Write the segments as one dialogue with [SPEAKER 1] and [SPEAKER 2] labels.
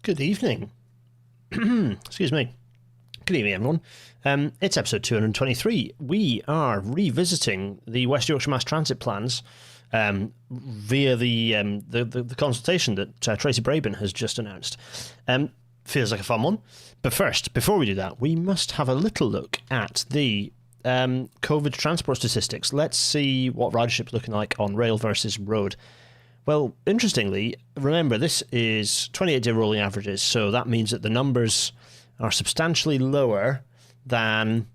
[SPEAKER 1] Good evening. Excuse me. Good evening, everyone. It's episode 223. We are revisiting the West Yorkshire mass transit plans via the consultation that Tracy Brabin has just announced. Feels like a fun one. But first, before we do that, we must have a little look at the COVID transport statistics. Let's see what ridership's looking like on rail versus road. Well, interestingly, remember, this is 28-day rolling averages, so that means that the numbers are substantially lower than,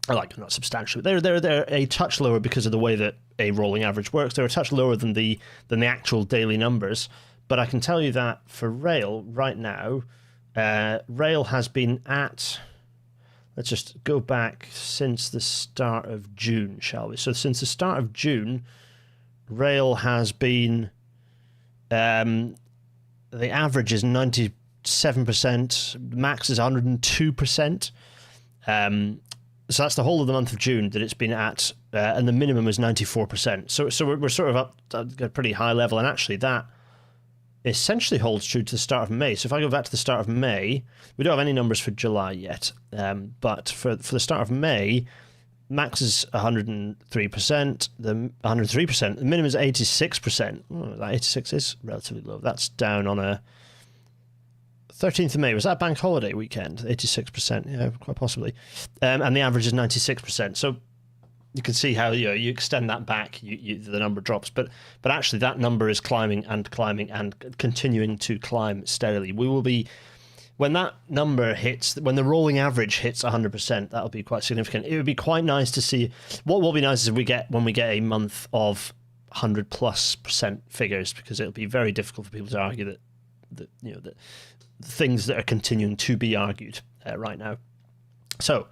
[SPEAKER 1] not substantially, they're a touch lower because of the way that a rolling average works. They're a touch lower than the actual daily numbers. But I can tell you that for rail right now, rail has been at, let's just go back since the start of June, shall we? So since the start of June, rail has been, the average is 97%, max is 102%. So that's the whole of the month of June that it's been at, and the minimum is 94%. So we're sort of up at a pretty high level, and actually that essentially holds true to the start of May. So if I go back to the start of May, we don't have any numbers for July yet, but for the start of May, max is 103%, the 103%, the minimum is 86%. Oh, that 86 is relatively low. That's down on a 13th of May. Was that bank holiday weekend? 86%, yeah, quite possibly. And the average is 96%. So you can see how you extend that back, the number drops. But actually that number is climbing and continuing to climb steadily. We will be, when that number hits, when the rolling average hits 100%, that'll be quite significant. It would be quite nice to see. What will be nice is when we get a month of 100+% figures, because it'll be very difficult for people to argue that the things that are continuing to be argued right now. So,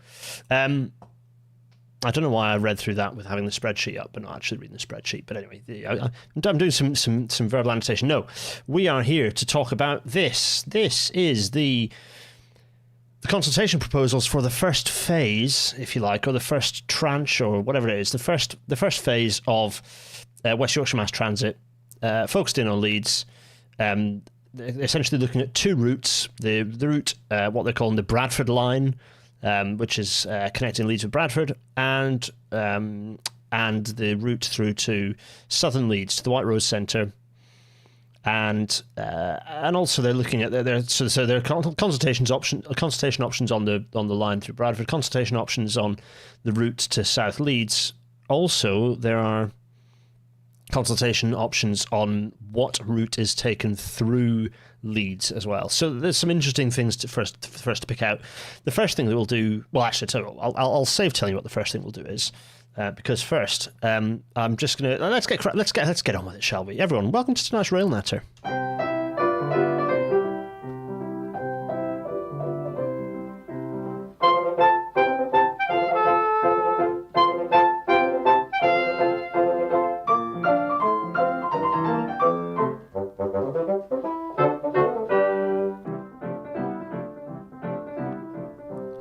[SPEAKER 1] I don't know why I read through that with having the spreadsheet up, but not actually reading the spreadsheet. But anyway, I'm doing some verbal annotation. No, we are here to talk about this. This is the consultation proposals for the first phase, if you like, or the first tranche, or whatever it is. The first phase of West Yorkshire Mass Transit, focused in on Leeds. Essentially looking at two routes. The route, what they're calling the Bradford line, which is connecting Leeds with Bradford, and the route through to southern Leeds, to the White Rose Centre, and also they're looking at their consultation options on the line through Bradford, consultation options on the route to South Leeds. Also, there are consultation options on what route is taken through Leeds as well. So there's some interesting things for us to pick out. The first thing that we'll do, well, actually, I'll save telling you what the first thing we'll do is, because first, I'm just gonna let's get on with it, shall we? Everyone, welcome to tonight's Rail Natter.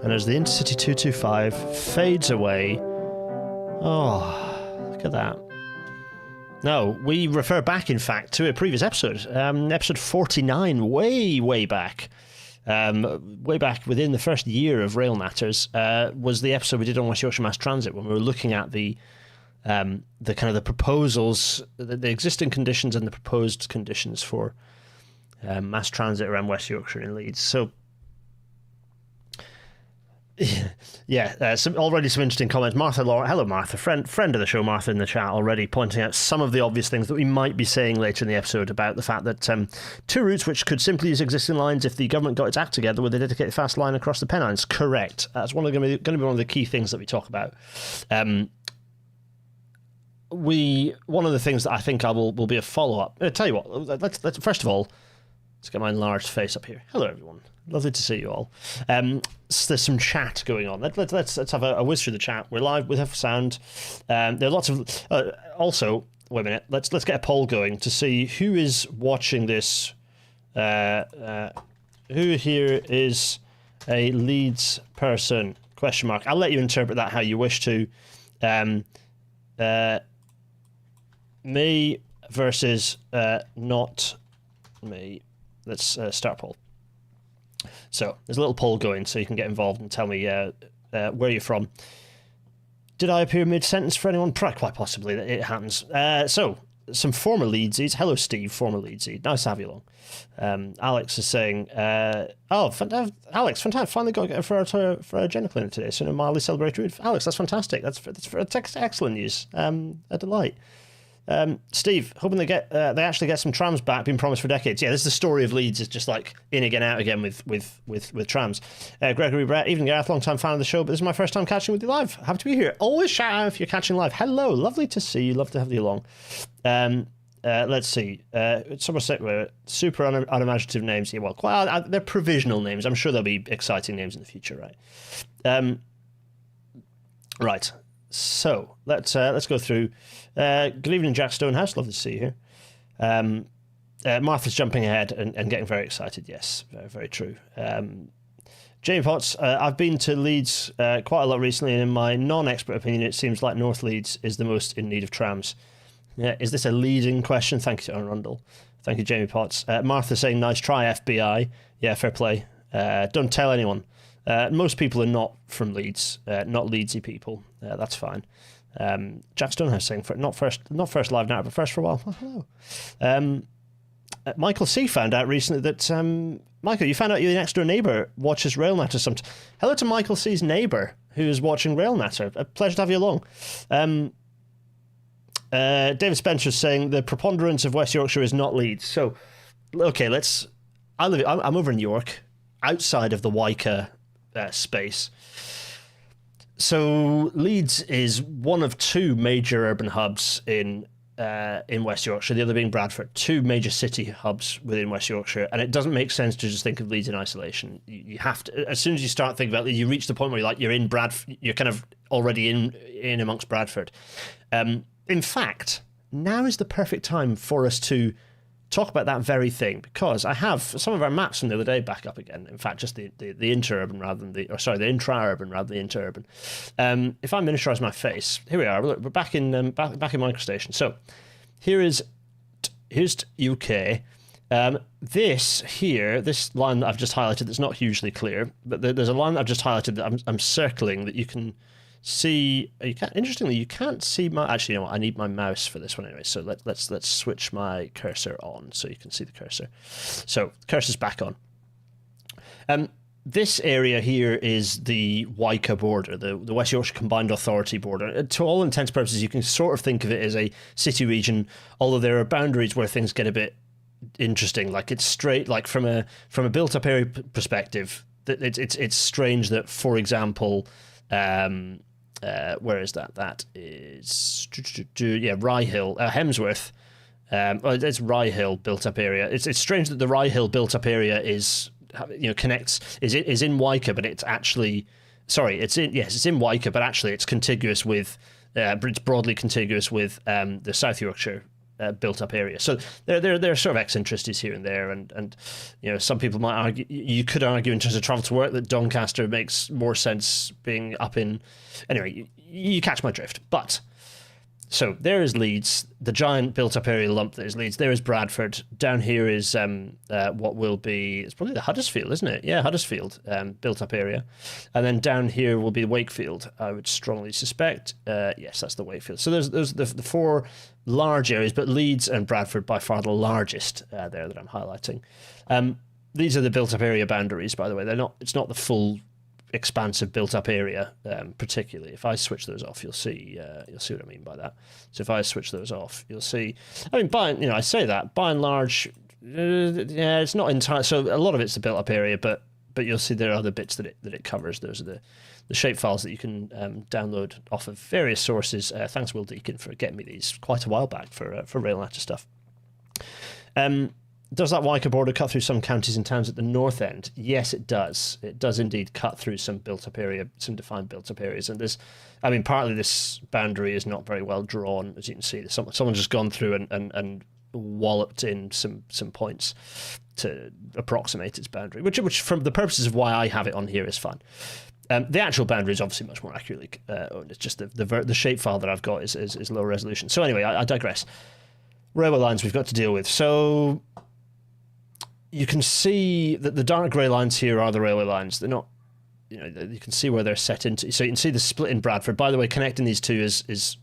[SPEAKER 1] And as the Intercity 225 fades away, oh, look at that. No, we refer back, in fact, to a previous episode, episode 49, way back. Way back within the first year of Rail Natters, was the episode we did on West Yorkshire Mass Transit, when we were looking at the kind of the proposals, the existing conditions and the proposed conditions for mass transit around West Yorkshire and Leeds. So, yeah, some interesting comments. Martha, Laura, hello Martha, friend of the show, Martha in the chat already pointing out some of the obvious things that we might be saying later in the episode about the fact that two routes which could simply use existing lines if the government got its act together with a dedicated fast line across the Pennines. Correct. That's going to be one of the key things that we talk about. One of the things that I think will be a follow up. I'll tell you what. Let's first of all, let's get my enlarged face up here. Hello everyone. Lovely to see you all. There's some chat going on. Let's have a whiz through the chat. We're live. We have sound. There are lots of. Also, wait a minute. Let's get a poll going to see who is watching this. Who here is a Leeds person? Question mark. I'll let you interpret that how you wish to. Me versus not me. let's start a poll. So there's a little poll going, so you can get involved and tell me where you're from. Did I appear mid-sentence for anyone? Quite possibly, it happens. So, some former Leedsies. Hello, Steve, former Leedsie. Nice to have you along. Alex is saying, Alex, fantastic. Finally got for our gender clinic today, so a mildly celebratory. Alex, that's fantastic. That's excellent news. A delight. Steve, hoping they actually get some trams back, been promised for decades. Yeah, this is the story of Leeds, is just like in again, out again with trams. Gregory Brett, evening Gareth, long time fan of the show, but this is my first time catching with you live. Happy to be here. Always shout out if you're catching live. Hello, lovely to see you. Love to have you along. Let's see. Someone said super unimaginative names. Yeah, well, they're provisional names. I'm sure there'll be exciting names in the future, right? Right. So let's go through. Good evening, Jack Stonehouse. Lovely to see you here. Martha's jumping ahead and getting very excited. Yes, very, very true. Jamie Potts, I've been to Leeds quite a lot recently, and in my non-expert opinion, it seems like North Leeds is the most in need of trams. Is this a leading question? Thank you to Aaron Rundle. Thank you, Jamie Potts. Martha saying, nice try, FBI. Yeah, fair play. Don't tell anyone. Most people are not from Leeds, not Leedsy people. That's fine. Jack Stonehouse saying, not first live now, but first for a while. Oh, hello. Michael C found out recently that Michael, you found out your next door neighbour watches Rail Natter sometimes. Hello to Michael C's neighbour who is watching Rail Natter. A pleasure to have you along. David Spencer is saying the preponderance of West Yorkshire is not Leeds. So, okay, I'm over in York, outside of the Wyker space. So Leeds is one of two major urban hubs in West Yorkshire, the other being Bradford, two major city hubs within West Yorkshire, and it doesn't make sense to just think of Leeds in isolation. You have to, as soon as you start thinking about it, you reach the point where you're in Bradford, you're kind of already in amongst Bradford. In fact, now is the perfect time for us to talk about that very thing, because I have some of our maps from the other day back up again. In fact, just the interurban rather than the intra-urban rather than the interurban. If I miniaturize my face, here we are. We're back in MicroStation. So here's UK. This line that I've just highlighted that's not hugely clear, but there's a line that I've just highlighted that I'm circling that you can see. Interestingly, you can't see my. Actually, you know what? I need my mouse for this one anyway. So let's switch my cursor on so you can see the cursor. So the cursor's back on. This area here is the Wyker border, the West Yorkshire Combined Authority border. To all intents and purposes, you can sort of think of it as a city region, although there are boundaries where things get a bit interesting. Like it's straight, like from a built-up area perspective, it's strange that, for example, where is that? That is Rye Hill, Hemsworth. It's Rye Hill built-up area. It's strange that the Rye Hill built-up area is connects is in Wyker, but it's actually it's in Wyker, but actually it's contiguous with it's broadly contiguous with the South Yorkshire built-up area. So there are sort of eccentricities here and there, and some people might argue, you could argue in terms of travel to work, that Doncaster makes more sense being up in. Anyway, you catch my drift. But so there is Leeds, the giant built-up area lump that is Leeds. There is Bradford. Down here is what will be, it's probably the Huddersfield, isn't it? Yeah, Huddersfield built-up area. And then down here will be Wakefield, I would strongly suspect. Yes, that's the Wakefield. So there's the four large areas, but Leeds and Bradford by far the largest there that I'm highlighting. These are the built-up area boundaries, by the way. It's not the full expansive built-up area, particularly. If I switch those off, you'll see what I mean by that. So if I switch those off, you'll see. I mean, I say that by and large, it's not entirely. So a lot of it's the built-up area, but you'll see there are other bits that it covers. Those are the shape files that you can download off of various sources. Thanks, Will Deacon, for getting me these quite a while back for Rail Natter stuff. Does that Wyker border cut through some counties and towns at the north end? Yes, it does. It does indeed cut through some built-up area, some defined built-up areas. And partly this boundary is not very well drawn, as you can see. Someone's just gone through and walloped in some points to approximate its boundary, which from the purposes of why I have it on here is fine. The actual boundary is obviously much more accurately owned. It's just the shapefile that I've got is low resolution. So anyway, I digress. Railway lines we've got to deal with. So you can see that the dark grey lines here are the railway lines. They're not, you can see where they're set into. So you can see the split in Bradford. By the way, connecting these two is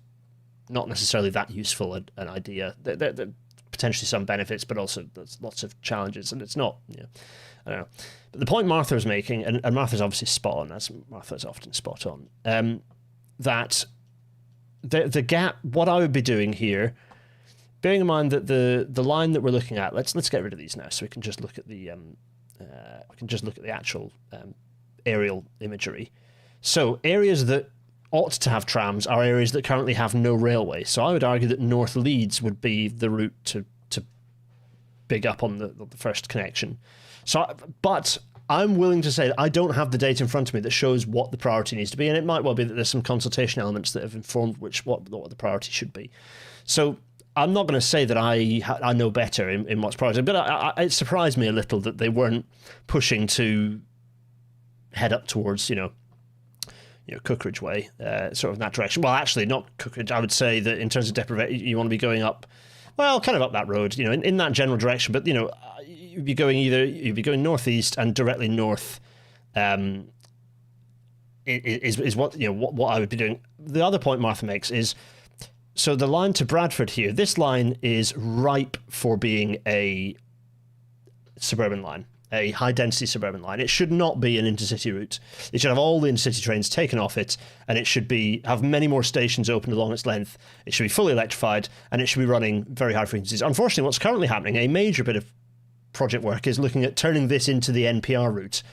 [SPEAKER 1] not necessarily that useful an idea. There potentially some benefits, but also there's lots of challenges, and it's not, I don't know. But the point Martha is making, and Martha's obviously spot on, as Martha's often spot on, that the gap, what I would be doing here, bearing in mind that the line that we're looking at, let's get rid of these now, so we can just look at the actual aerial imagery. So areas that ought to have trams are areas that currently have no railway. So I would argue that North Leeds would be the route to big up on the first connection. So, but I'm willing to say that I don't have the data in front of me that shows what the priority needs to be, and it might well be that there's some consultation elements that have informed what the priority should be. So I'm not going to say that I know better in what's priority, but it surprised me a little that they weren't pushing to head up towards Cookridge Way, sort of in that direction. Well, actually, not Cookridge. I would say that in terms of deprivation, you want to be going up, well, kind of up that road, in that general direction. But you'd be going northeast and directly north. Is what I would be doing. The other point Martha makes is, so the line to Bradford here. This line is ripe for being a suburban line. A high-density suburban line. It should not be an intercity route. It should have all the intercity trains taken off it, and it should have many more stations open along its length. It should be fully electrified, and it should be running very high frequencies. Unfortunately, what's currently happening, a major bit of project work, is looking at turning this into the NPR route,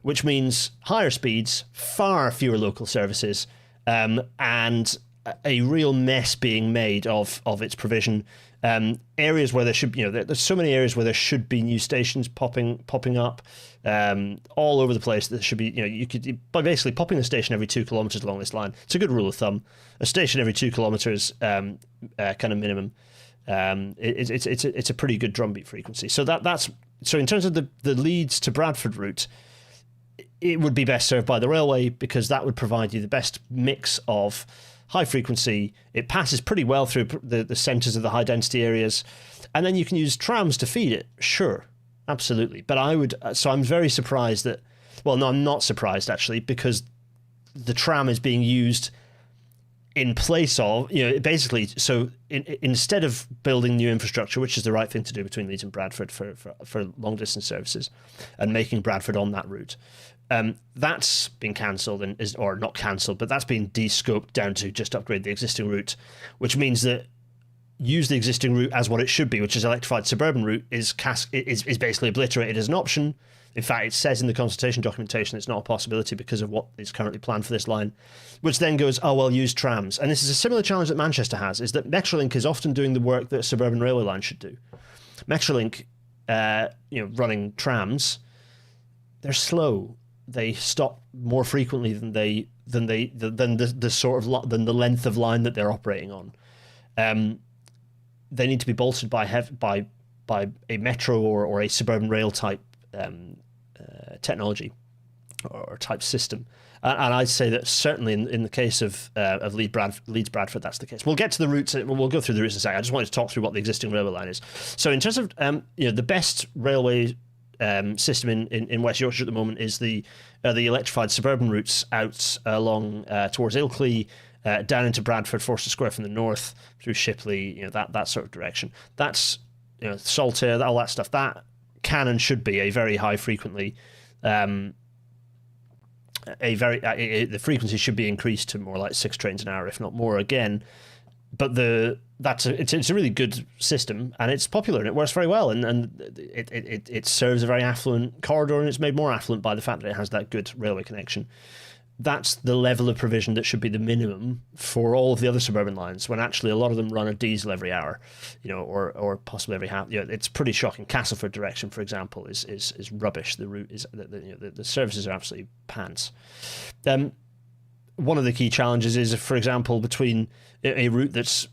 [SPEAKER 1] which means higher speeds, far fewer local services, and a real mess being made of its provision. Areas where there should be, there's so many areas where there should be new stations popping up all over the place. There should be, you could, by basically popping a station every 2 kilometers along this line. It's a good rule of thumb. A station every 2 kilometers, kind of minimum. It's a pretty good drumbeat frequency. So so in terms of the Leeds to Bradford route, it would be best served by the railway, because that would provide you the best mix of high frequency. It passes pretty well through the centres of the high density areas, and then you can use trams to feed it. Sure, absolutely. But I'm very surprised that, well, no, I'm not surprised actually, because the tram is being used in place of, basically, so instead of building new infrastructure, which is the right thing to do between Leeds and Bradford for long distance services, and making Bradford on that route, that's been cancelled or not cancelled, but that's been de-scoped down to just upgrade the existing route, which means that use the existing route as what it should be, which is electrified suburban route, is basically obliterated as an option. In fact, it says in the consultation documentation it's not a possibility because of what is currently planned for this line, which then goes, oh, well, use trams. And this is a similar challenge that Manchester has, is that Metrolink is often doing the work that a suburban railway line should do. Metrolink, running trams, they're slow. They stop more frequently than the length of line that they're operating on. They need to be bolstered by a metro or a suburban rail type technology or type system, and I'd say that certainly in the case of Leeds Bradford, that's the case. We'll get to the routes. We'll go through the routes in a second. I just wanted to talk through what the existing railway line is. So in terms of the best railway system in West Yorkshire at the moment is the electrified suburban routes out along towards Ilkley, down into Bradford, Forster Square from the north, through Shipley, that sort of direction. That's Saltaire, all that stuff. That can and should be a very high frequently. The frequency should be increased to more like 6 trains an hour, if not more. Again, but it's a really good system, and it's popular and it works very well, and it serves a very affluent corridor, and it's made more affluent by the fact that it has that good railway connection. That's the level of provision that should be the minimum for all of the other suburban lines, when actually a lot of them run a diesel every hour, or possibly every half. It's pretty shocking. Castleford direction, for example, is rubbish. The route is the services are absolutely pants. One of the key challenges is, for example, between a route that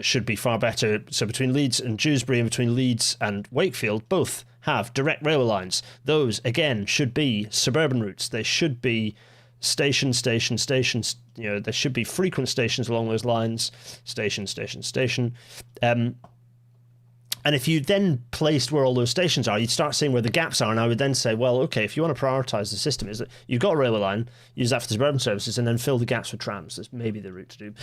[SPEAKER 1] should be far better. So between Leeds and Dewsbury and between Leeds and Wakefield, both have direct railway lines. Those again should be suburban routes. They should be stations. There should be frequent stations along those lines. Station. And if you then placed where all those stations are, you'd start seeing where the gaps are. And I would then say, well, okay, if you want to prioritise the system, is that you've got a railway line, use that for the suburban services, and then fill the gaps with trams. That's maybe the route to do.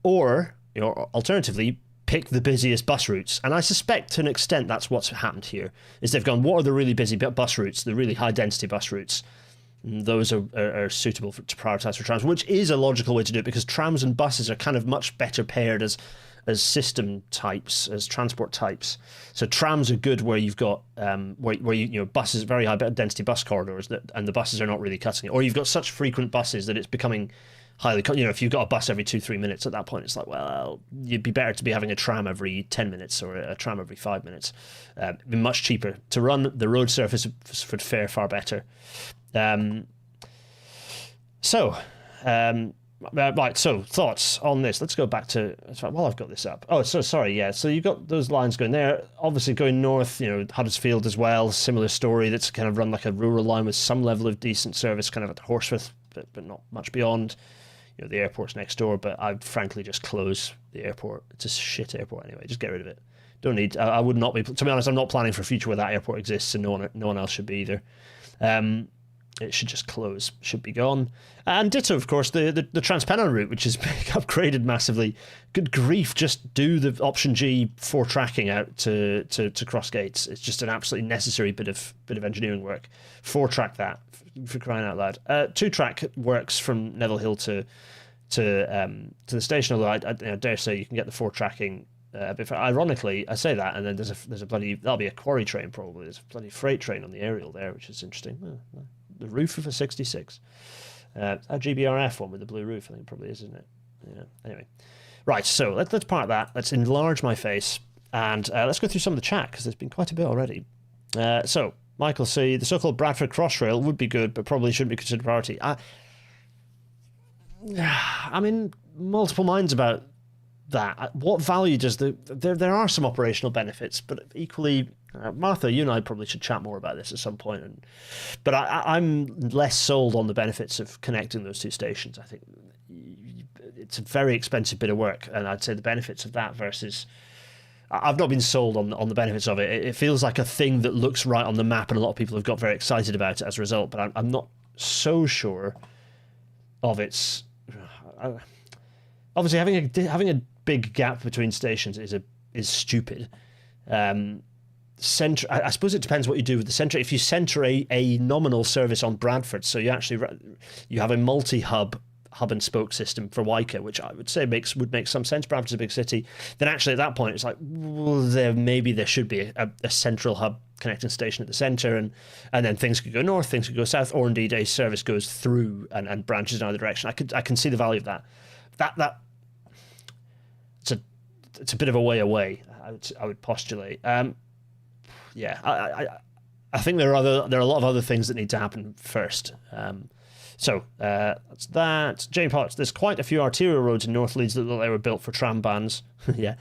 [SPEAKER 1] Or, alternatively, pick the busiest bus routes. And I suspect to an extent that's what's happened here, is they've gone, what are the really busy bus routes, the really high-density bus routes? And those are suitable to prioritise for trams, which is a logical way to do it, because trams and buses are kind of much better paired as system types, as transport types. So trams are good where you've got where you buses, very high density bus corridors, and the buses are not really cutting it, or you've got such frequent buses that it's becoming highly, if you've got a bus every 2-3 minutes, at that point it's like, well, you'd be better to be having a tram every 10 minutes or a tram every 5 mintes. It'd be much cheaper to run. The road surface would fare far better. Right, so thoughts on this. Let's go back to, while I've got this up. Oh, so sorry, yeah. So you've got those lines going there. Obviously going north, Huddersfield as well, similar story. That's kind of run like a rural line with some level of decent service, kind of at Horsforth, but not much beyond. The airport's next door, but I'd frankly just close the airport. It's a shit airport anyway. Just get rid of it. Don't need. I would not be. To be honest, I'm not planning for a future where that airport exists, and no one else should be either. It should just close. Should be gone. And ditto, of course, the Transpennine route, which is upgraded massively. Good grief! Just do the option G 4 tracking out to Cross Gates. It's just an absolutely necessary bit of engineering work. 4 track that, for crying out loud. 2 track works from Neville Hill to the station. Although I dare say you can get the 4 tracking. But ironically, I say that, and then there's a bloody, that'll be a quarry train probably. There's a bloody freight train on the aerial there, which is interesting. The roof of a 66. A GBRF one with the blue roof, I think it probably is, isn't it? Yeah. Anyway, right. So let's park that. Let's enlarge my face, and let's go through some of the chat, because there's been quite a bit already. So Michael C, the so-called Bradford Crossrail would be good, but probably shouldn't be considered priority. I'm in multiple minds about that. What value does there are some operational benefits, but equally, Martha, you and I probably should chat more about this at some point. But I'm less sold on the benefits of connecting those 2 stations. I think it's a very expensive bit of work, and I'd say the benefits of that versus, I've not been sold on the benefits of it. It feels like a thing that looks right on the map, and a lot of people have got very excited about it as a result. But I'm not so sure of its. Obviously, having a big gap between stations is stupid. I suppose it depends what you do with the centre. If you centre a nominal service on Bradford, so you have a multi-hub and spoke system for Wyker, which I would say would make some sense. Bradford's a big city. Then actually at that point it's like, well, there should be a central hub connecting station at the centre, and then things could go north, things could go south, or indeed a service goes through and branches in either direction. I can see the value of that. That it's a bit of a way away, I would postulate. I think there are a lot of other things that need to happen first. So that's that. Jane Potts, there's quite a few arterial roads in North Leeds that look like they were built for tram bans. Yeah.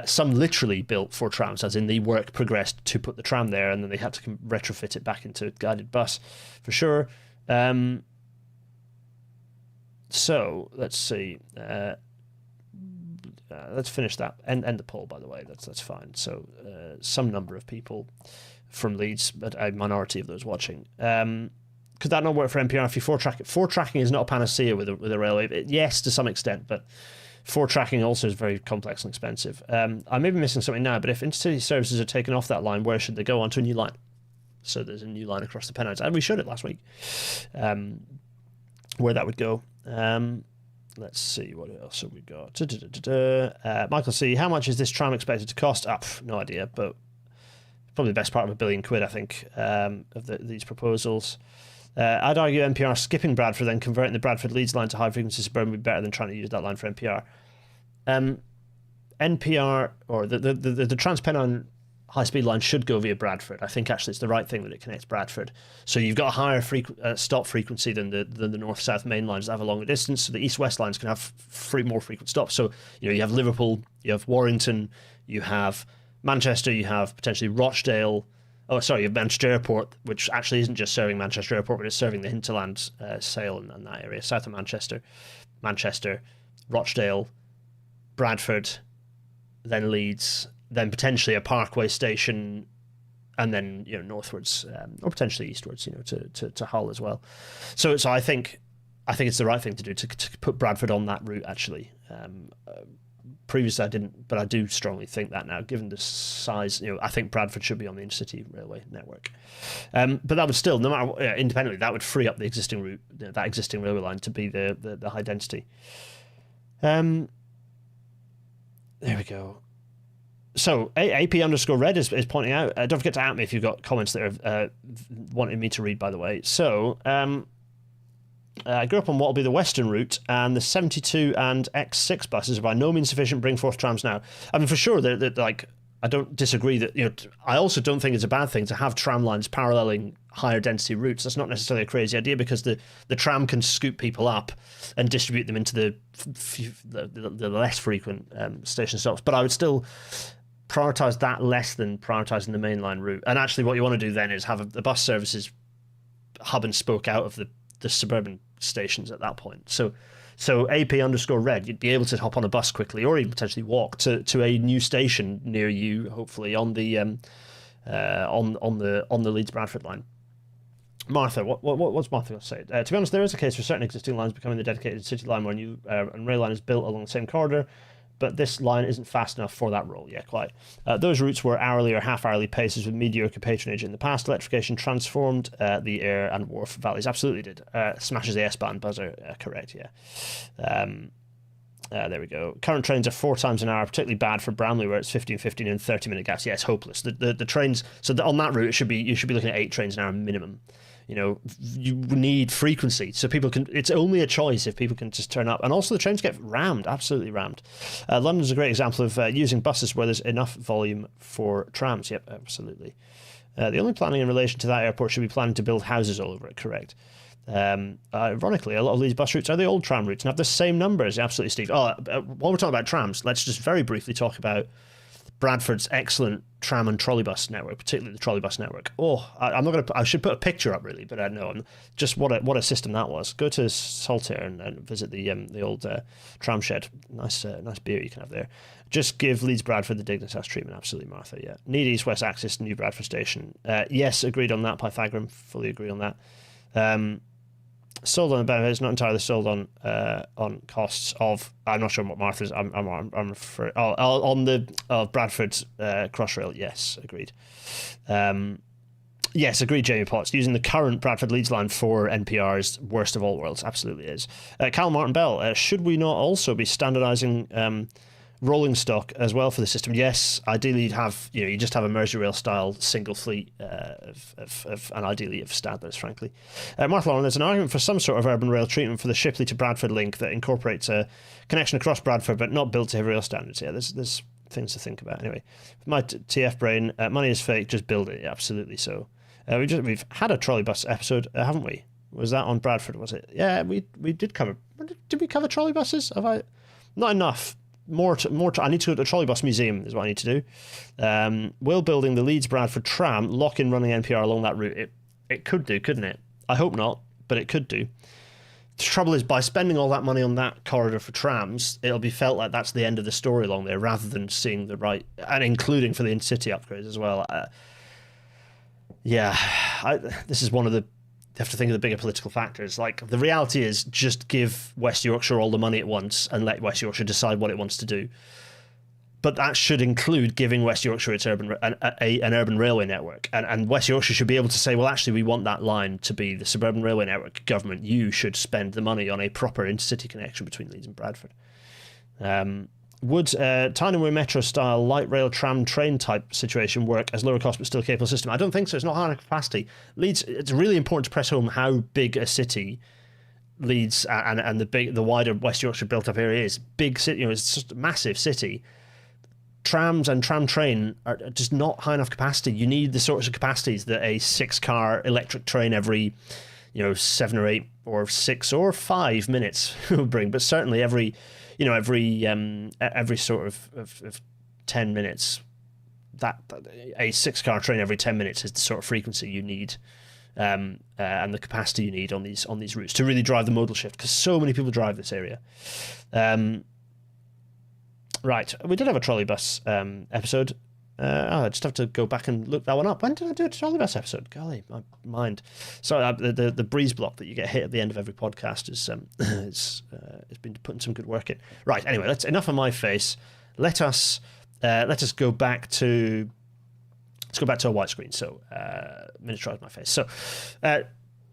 [SPEAKER 1] Some literally built for trams, as in the work progressed to put the tram there, and then they had to retrofit it back into a guided bus, for sure. So let's see. Let's finish that. End the poll, by the way. That's fine. So some number of people from Leeds, but a minority of those watching. Could that not work for NPR if you 4 track it? 4 tracking is not a panacea with a railway. Yes, to some extent, but 4 tracking also is very complex and expensive. I may be missing something now, but if intercity services are taken off that line, where should they go? Onto a new line. So there's a new line across the Pennines, and we showed it last week. Where that would go. Let's see, what else have we got? Michael C, how much is this tram expected to cost? No idea, but probably the best part of £1 billion, I think, of these proposals. I'd argue NPR skipping Bradford, then converting the Bradford Leeds line to high frequency suburban would be better than trying to use that line for NPR. NPR, or the Transpennine high-speed line should go via Bradford. I think actually it's the right thing that it connects Bradford. So you've got a higher stop frequency than the north-south main lines that have a longer distance. So the east-west lines can have more frequent stops. So you have Liverpool, you have Warrington, you have Manchester, you have potentially Rochdale. Oh, sorry, you have Manchester Airport, which actually isn't just serving Manchester Airport, but it's serving the hinterland Sale and that area, south of Manchester. Manchester, Rochdale, Bradford, then Leeds, then potentially a Parkway station, and then northwards, or potentially eastwards, to Hull as well. So I think it's the right thing to do to put Bradford on that route. Actually, previously I didn't, but I do strongly think that now, given the size. I think Bradford should be on the intercity railway network. But that would still, no matter independently, that would free up the existing route, that existing railway line, to be the high density. There we go. So AP_red is pointing out. Don't forget to at me if you've got comments that are wanting me to read, by the way. So I grew up on what will be the western route, and the 72 and X6 buses are by no means sufficient to bring forth trams now. I mean, for sure, they're like, I don't disagree that, I also don't think it's a bad thing to have tram lines paralleling higher density routes. That's not necessarily a crazy idea, because the tram can scoop people up and distribute them into the less frequent station stops. But I would still prioritise that less than prioritising the mainline route. And actually what you want to do then is have the bus services hub and spoke out of the suburban stations at that point. So AP_red, you'd be able to hop on a bus quickly, or even potentially walk to a new station near you, hopefully on the Leeds Bradford line. Martha, what's Martha going to say? To be honest, there is a case for certain existing lines becoming the dedicated city line where a new rail line is built along the same corridor, but this line isn't fast enough for that role. Yeah, quite. Those routes were hourly or half-hourly paces with mediocre patronage in the past. Electrification transformed the air and wharf valleys. Absolutely did. Smashes the S-Bahn buzzer. Correct, yeah. There we go. Current trains are 4 times an hour, particularly bad for Bramley, where it's 15 and 30-minute gaps. Yeah, it's hopeless. The trains... So on that route, you should be looking at 8 trains an hour minimum. You need frequency, so people can. It's only a choice if people can just turn up. And also, the trains get rammed, absolutely rammed. London's a great example of using buses where there's enough volume for trams. Yep, absolutely. The only planning in relation to that airport should be planning to build houses all over it. Correct. Ironically, a lot of these bus routes are the old tram routes and have the same numbers. Absolutely, Steve. While we're talking about trams, let's just very briefly talk about Bradford's excellent tram and trolleybus network, particularly the trolleybus network. I'm not going to. I should put a picture up, really, but no. Just what a system that was. Go to Saltaire and visit the old tram shed. Nice beer you can have there. Just give Leeds Bradford the Dignitas treatment. Absolutely, Martha. Yeah. Need east-west access to New Bradford Station. Yes, agreed on that. Pythagorean, fully agree on that. Sold on the benefits, not entirely sold on costs of. I'm not sure what Martha's. I'm referring. On the Bradford Crossrail. Yes, agreed. Yes, agreed. Jamie Potts using the current Bradford Leeds line for NPR's worst of all worlds. Absolutely is. Cal Martin Bell. Should we not also be standardising rolling stock as well for the system? Yes, ideally you'd have you just have a Merseyrail style single fleet and ideally of Stadlers, frankly. Martha Lauren, there's an argument for some sort of urban rail treatment for the Shipley to Bradford link that incorporates a connection across Bradford but not built to heavy rail standards. Yeah, there's things to think about. Anyway, my TF brain, money is fake, just build it. Yeah, absolutely so. We've had a trolleybus episode, haven't we? Was that on Bradford, was it? Yeah, we did cover. Did we cover trolleybuses? Not enough. More. I need to go to the trolleybus museum is what I need to do. Will building the Leeds Bradford tram lock in running NPR along that route? It could do, couldn't it? I hope not, but it could do. The trouble is, by spending all that money on that corridor for trams, it'll be felt like that's the end of the story along there, rather than seeing the right, and including for the intercity upgrades as well. This is one of the. You have to think of the bigger political factors. Like, the reality is, just give West Yorkshire all the money at once and let West Yorkshire decide what it wants to do. But that should include giving West Yorkshire its an urban railway network. And West Yorkshire should be able to say, well, actually, we want that line to be the suburban railway network. Government, you should spend the money on a proper intercity connection between Leeds and Bradford. Would Tyne-and-Wear Metro-style light rail tram train type situation work as lower cost but still capable system? I don't think so. It's not high enough capacity. Leeds. It's really important to press home how big a city Leeds and the wider West Yorkshire built up area is. Big city. It's just a massive city. Trams and tram train are just not high enough capacity. You need the sorts of capacities that a 6-car electric train every 7 or 8 or 6 or 5 minutes will bring, but certainly every sort of 10 minutes, that a 6-car train every 10 minutes is the sort of frequency you need, and the capacity you need on these routes to really drive the modal shift, because so many people drive this area. Right, we did have a trolley bus episode. I just have to go back and look that one up. When did I do a trolley bus episode? Golly, my mind. Sorry, the breeze block that you get hit at the end of every podcast is it's been putting some good work in. Right, anyway, enough on my face. Let us go back to a white screen. So miniaturize my face. So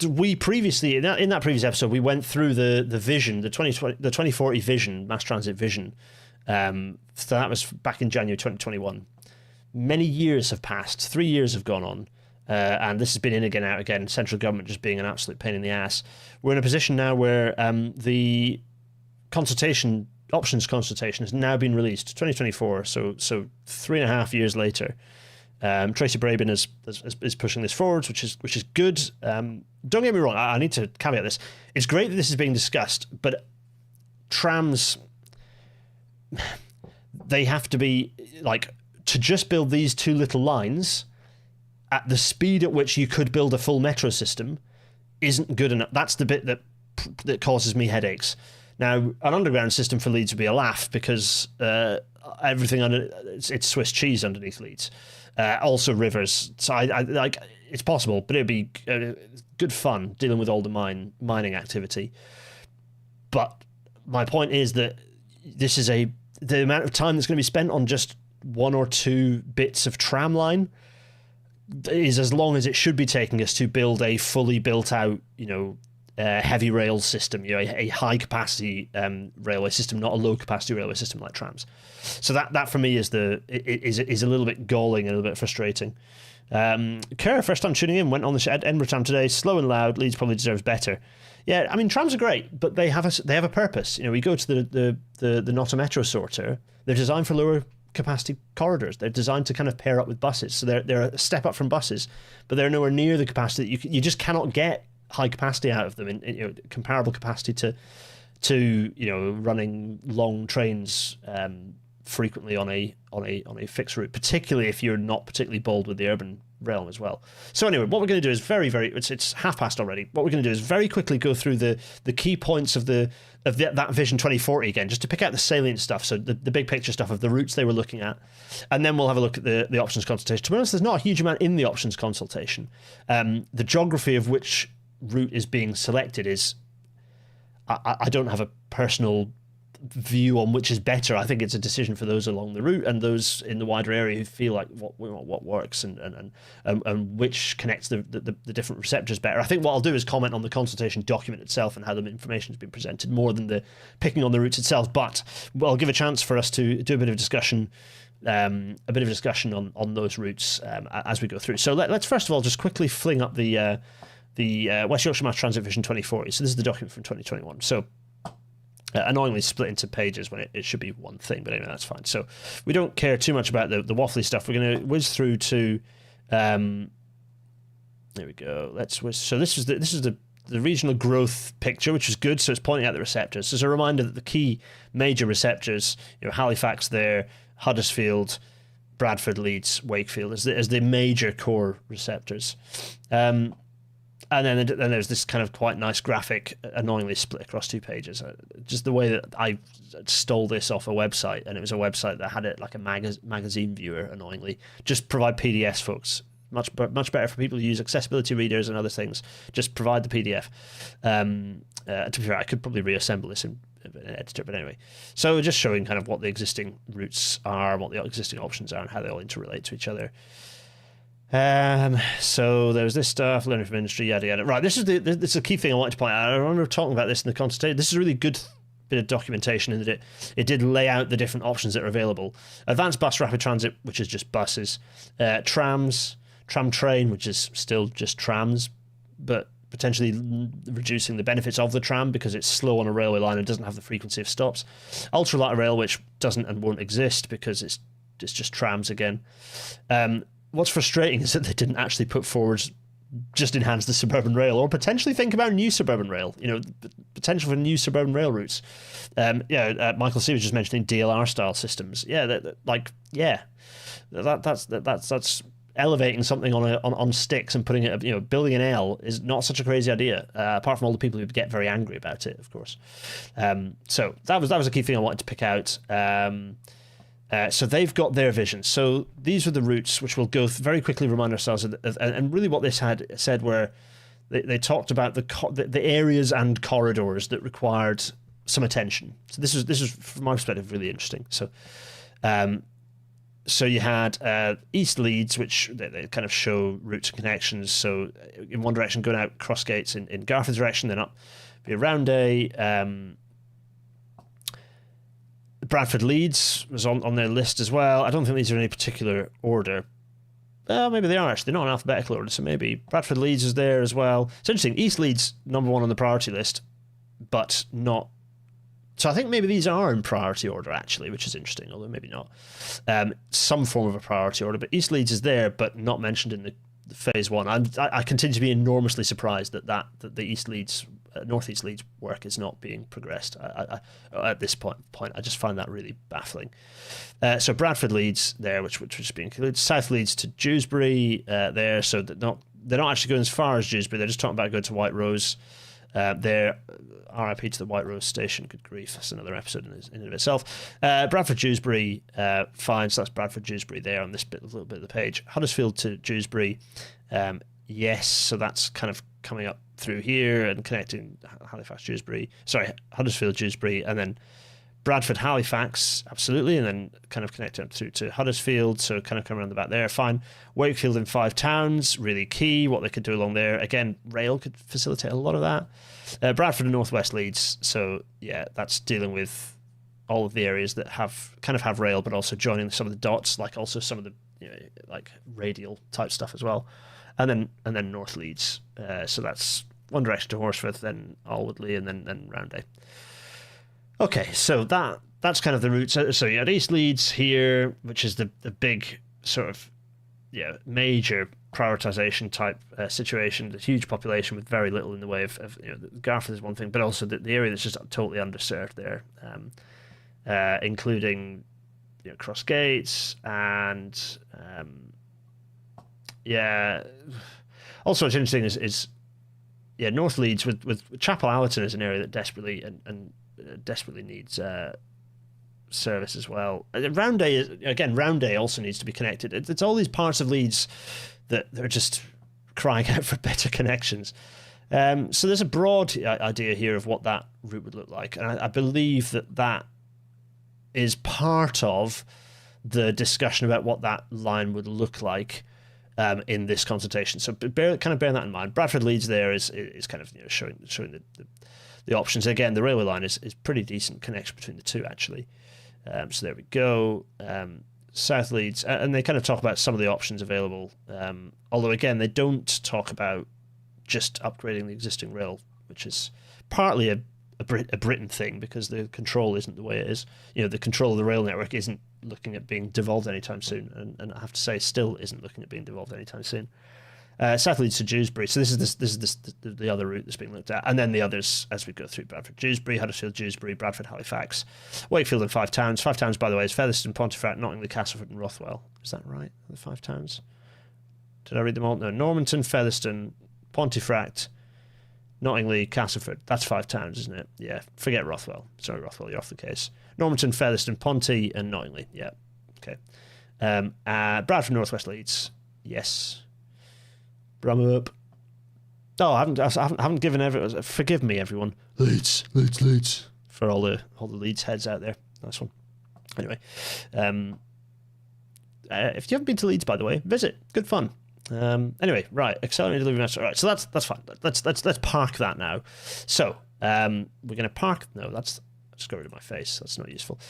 [SPEAKER 1] we previously in that previous episode we went through the vision, the 2040 vision, mass transit vision. So that was back in January 2021. Many years have passed. 3 years have gone on, and this has been in again, out again. Central government just being an absolute pain in the ass. We're in a position now where the options consultation has now been released, 2024. So 3.5 years later. Tracy Brabin is pushing this forwards, which is good. Don't get me wrong. I need to caveat this. It's great that this is being discussed, but trams, they have to be like, to just build these two little lines at the speed at which you could build a full metro system isn't good enough. That's the bit that causes me headaches. Now, an underground system for Leeds would be a laugh because everything under it's Swiss cheese underneath Leeds. Also rivers. So I like, it's possible, but it'd be good fun dealing with all the mining activity. But my point is that this is the amount of time that's going to be spent on just one or two bits of tram line is as long as it should be taking us to build a fully built out, heavy rail system, a high capacity railway system, not a low capacity railway system like trams. So that for me is is a little bit galling and a little bit frustrating. Kerr, first time tuning in, went on the Edinburgh tram today, slow and loud. Leeds probably deserves better. Yeah, I mean, trams are great, but they have a purpose. We go to the Not a Metro sorter. They're designed for lower capacity corridors. They're designed to kind of pair up with buses, so they're a step up from buses, but they're nowhere near the capacity that you just cannot get high capacity out of them in comparable capacity to running long trains frequently on a fixed route, particularly if you're not particularly bold with the urban realm as well. So anyway, what we're going to do is it's 1:30 already. What we're going to do is very quickly go through the key points of that Vision 2040 again, just to pick out the salient stuff, so the big picture stuff of the routes they were looking at, and then we'll have a look at the options consultation. To be honest, there's not a huge amount in the options consultation. The geography of which route is being selected is, I don't have a personal view on which is better. I think it's a decision for those along the route and those in the wider area who feel like what works and which connects the different receptors better. I think what I'll do is comment on the consultation document itself and how the information has been presented more than the picking on the routes itself. But I'll give a chance for us to do a bit of discussion. On those routes as we go through. So let's first of all just quickly fling up the West Yorkshire Mass Transit Vision 2040. So this is the document from 2021. So annoyingly split into pages when it should be one thing, but anyway, that's fine. So we don't care too much about the waffly stuff. We're going to whiz through to there we go. Let's whiz. So this is the regional growth picture, which is good. So it's pointing out the receptors. So it's a reminder that the key major receptors, Halifax there, Huddersfield, Bradford, Leeds, Wakefield as the major core receptors. And then there's this kind of quite nice graphic, annoyingly split across two pages. Just the way that I stole this off a website, and it was a website that had it like a magazine viewer, annoyingly. Just provide PDFs, folks. Much better for people who use accessibility readers and other things. Just provide the PDF. To be fair, I could probably reassemble this in an editor, but anyway. So we're just showing kind of what the existing routes are, what the existing options are, and how they all interrelate to each other. So there's this stuff, learning from industry, yada yada. Right, this is a key thing I wanted to point out. I remember talking about this in the consultation. This is a really good bit of documentation in that it did lay out the different options that are available. Advanced bus rapid transit, which is just buses. Trams, tram train, which is still just trams, but potentially reducing the benefits of the tram because it's slow on a railway line and doesn't have the frequency of stops. Ultralight rail, which doesn't and won't exist because it's just trams again. What's frustrating is that they didn't actually put forward just enhance the suburban rail or potentially think about new suburban rail, potential for new suburban rail routes. Michael C was just mentioning DLR style systems. That's elevating something on sticks and putting it, building an L is not such a crazy idea, apart from all the people who get very angry about it, of course. So that was a key thing I wanted to pick out. So they've got their vision. So these are the routes which we'll go very quickly remind ourselves of, and really what this had said were they talked about the areas and corridors that required some attention. So this is from my perspective really interesting. So so you had East Leeds, which they kind of show routes and connections. So in one direction going out cross gates in Garford's direction, then up via Rounday. Bradford Leeds was on their list as well. I don't think these are in any particular order. Well, maybe they are actually. They're not in alphabetical order, so maybe Bradford Leeds is there as well. It's interesting. East Leeds number 1 on the priority list, but not. So I think maybe these are in priority order actually, which is interesting, although maybe not. Some form of a priority order, but East Leeds is there, but not mentioned in the phase 1. I continue to be enormously surprised that the East Leeds, Northeast Leeds work is not being progressed. At this point, I just find that really baffling. So Bradford Leeds there, which is being included. South Leeds to Dewsbury there, so they're not actually going as far as Dewsbury. They're just talking about going to White Rose. There, RIP to the White Rose Station. Good grief, that's another episode in and of itself. Bradford Dewsbury, fine. So that's Bradford Dewsbury there on this little bit of the page. Huddersfield to Dewsbury, yes. So that's kind of coming up through here and connecting Huddersfield Dewsbury, and then Bradford Halifax, absolutely, and then kind of connecting up through to Huddersfield, so kind of coming around the back there, fine. Wakefield and Five Towns, really key, what they could do along there. Again, rail could facilitate a lot of that. Bradford and Northwest Leeds, so yeah, that's dealing with all of the areas that have rail, but also joining some of the dots, like also some of the like radial type stuff as well. And then North Leeds, so that's one direction to Horsforth, then Alwoodley, and then Rounday. Okay, so that's kind of the route. So you had East Leeds here, which is the big sort of major prioritisation type situation. The huge population with very little in the way of Garforth is one thing, but also the area that's just totally underserved there, including Cross Gates and also what's interesting is North Leeds with Chapel Allerton is an area that desperately and desperately needs service as well. Rounday also needs to be connected. It's all these parts of Leeds that they're just crying out for better connections. So there's a broad idea here of what that route would look like, and I believe that is part of the discussion about what that line would look like in this consultation. So bearing that in mind. Bradford Leeds there is kind of showing the options. Again, the railway line is pretty decent connection between the two actually. So there we go. South Leeds, and they kind of talk about some of the options available. Although again, they don't talk about just upgrading the existing rail, which is partly a Britain thing because the control isn't the way it is. The control of the rail network isn't looking at being devolved anytime soon, and I have to say, still isn't looking at being devolved anytime soon. South Leeds to Dewsbury. So this is the other route that's being looked at, and then the others as we go through: Bradford Dewsbury, Huddersfield Dewsbury, Bradford Halifax, Wakefield and Five Towns. Five Towns, by the way, is Featherstone, Pontefract, Nottingham, Castleford, and Rothwell. Is that right? The Five Towns. Did I read them all? No. Normanton, Featherstone, Pontefract, Nottingham, Castleford. That's Five Towns, isn't it? Yeah. Forget Rothwell. Sorry, Rothwell, you're off the case. Normanton, Featherstone, Ponty, and Nottingham. Yeah. Okay. Bradford, Northwest Leeds. Yes. Brum up. Oh, I haven't given everyone. Forgive me, everyone. Leeds for all the Leeds heads out there. Nice one. Anyway, if you haven't been to Leeds, by the way, visit. Good fun. Anyway, right. Accelerated delivery master. Right. So that's fine. Let's park that now. So we're going to park. No, that's. Just got rid of my face. That's not useful.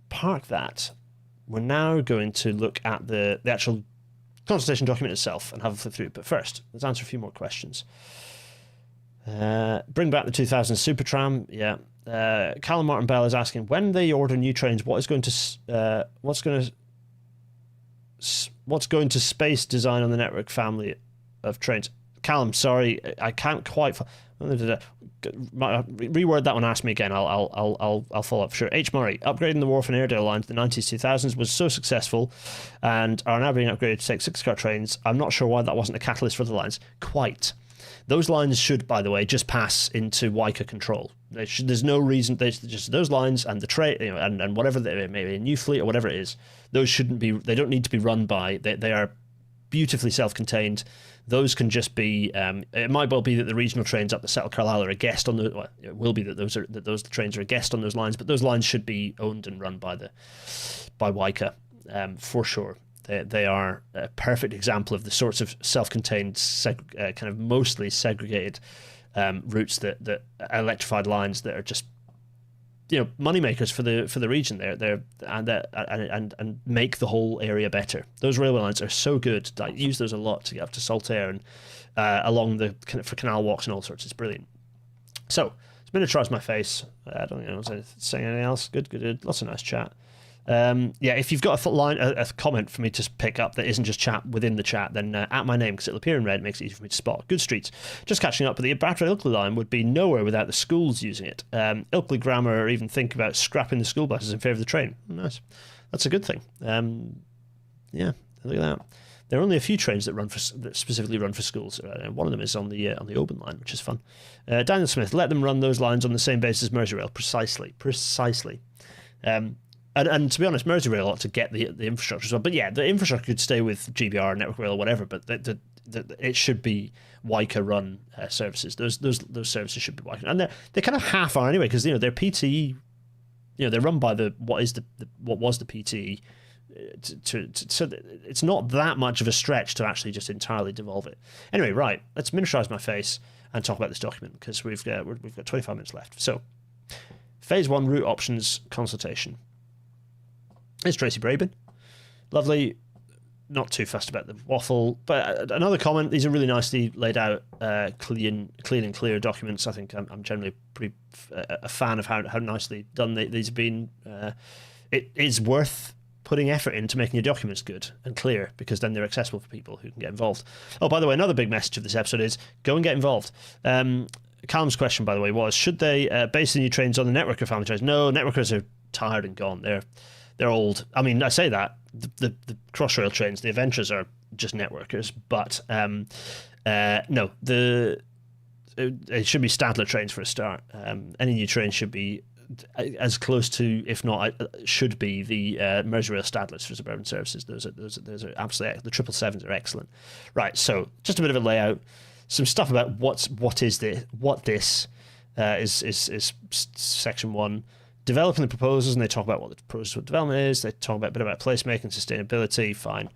[SPEAKER 1] Park that. We're now going to look at the actual consultation document itself and have a flip through it. But first, let's answer a few more questions. Bring back the 2000 Super Tram. Yeah. Callum Martin Bell is asking, when they order new trains, what's going to space design on the network family of trains? Callum, sorry, I can't quite. Reword that one. Ask me again. I'll follow up for sure. H. Murray, upgrading the Wharf and Airedale lines in the 90s 2000s was so successful, and are now being upgraded to take 6-car trains. I'm not sure why that wasn't a catalyst for the lines. Quite. Those lines should, by the way, just pass into Wyker control. There's no reason. Just those lines and the train, and whatever, maybe a new fleet or whatever it is. Those shouldn't be. They don't need to be run by. They are beautifully self-contained. Those can just be. It might well be that the regional trains up the Settle Carlisle are a guest on the. Well, it will be that those trains are a guest on those lines, but those lines should be owned and run by Wyker, for sure. They are a perfect example of the sorts of self-contained, kind of mostly segregated routes that electrified lines that are just, money makers for the region. And make the whole area better. Those railway lines are so good. I use those a lot to get up to Saltaire and along the for canal walks and all sorts. It's brilliant. So let's miniaturize my face. I don't think I was saying anything else. Good. Lots of nice chat. If you've got a comment for me to pick up that isn't just chat within the chat, then at my name, because it'll appear in red, makes it easy for me to spot. Good streets. Just catching up, but the Bradford-Ilkley line would be nowhere without the schools using it. Ilkley Grammar or even think about scrapping the school buses in favour of the train. Nice. That's a good thing. Look at that. There are only a few trains that specifically run for schools. One of them is on the Oban line, which is fun. Daniel Smith, let them run those lines on the same basis as Merseyrail. Precisely. And to be honest, Merseyrail ought to get the infrastructure as well. But yeah, the infrastructure could stay with GBR, Network Rail, or whatever. But it should be Wyker run services. Those services should be Wyker, and they kind of half are anyway, because they're PTE. They're run by what was the PTE. So it's not that much of a stretch to actually just entirely devolve it. Anyway, right. Let's miniaturize my face and talk about this document, because we've got 25 minutes left. So, phase 1 route options consultation. It's Tracy Brabin. Lovely. Not too fussed about the waffle. But another comment, these are really nicely laid out, clean and clear documents. I think I'm generally pretty a fan of how nicely done these have been. It is worth putting effort into making your documents good and clear, because then they're accessible for people who can get involved. Oh, by the way, another big message of this episode is go and get involved. Callum's question, by the way, was, should they base the new trains on the networker family trains? No, networkers are tired and gone. They're old. I mean, I say that the Crossrail trains, the Adventures, are just networkers, but no, it should be Stadler trains for a start. Any new train should be as close to, if not, should be the Merseyrail Stadlers for suburban services. Those are absolutely, the 777s are excellent. Right, so just a bit of a layout, some stuff about what this is section 1. Developing the proposals, and they talk about what the proposal development is. They talk a bit about placemaking, sustainability. Fine.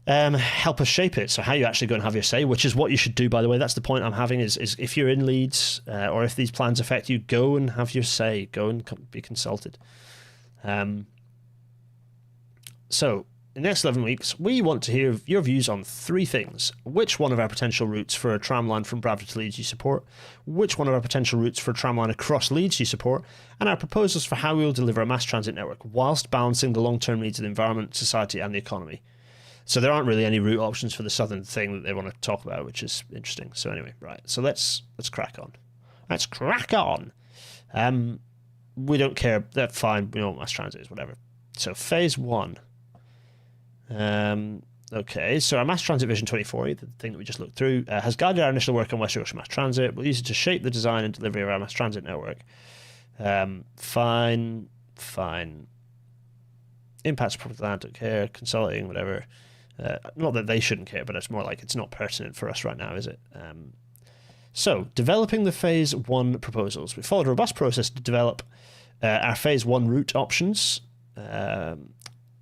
[SPEAKER 1] Help us shape it. So how you actually go and have your say, which is what you should do, by the way. That's the point I'm having, is if you're in Leeds or if these plans affect you, go and have your say. Go and be consulted. So in the next 11 weeks, we want to hear your views on 3 things. Which one of our potential routes for a tram line from Bradford to Leeds you support? Which one of our potential routes for a tram line across Leeds you support? And our proposals for how we will deliver a mass transit network whilst balancing the long-term needs of the environment, society and the economy. So there aren't really any route options for the southern thing that they want to talk about, which is interesting. So anyway, right. So let's crack on. Let's crack on. We don't care. That's fine. We know what mass transit is, whatever. So phase 1. Okay, so our Mass Transit Vision 2040, the thing that we just looked through, has guided our initial work on West Yorkshire Mass Transit. We'll use it to shape the design and delivery of our mass transit network. Fine. Impacts property land, don't care. Consulting, whatever. Not that they shouldn't care, but it's more like it's not pertinent for us right now, is it? So, developing the Phase 1 proposals. We followed a robust process to develop our Phase 1 route options.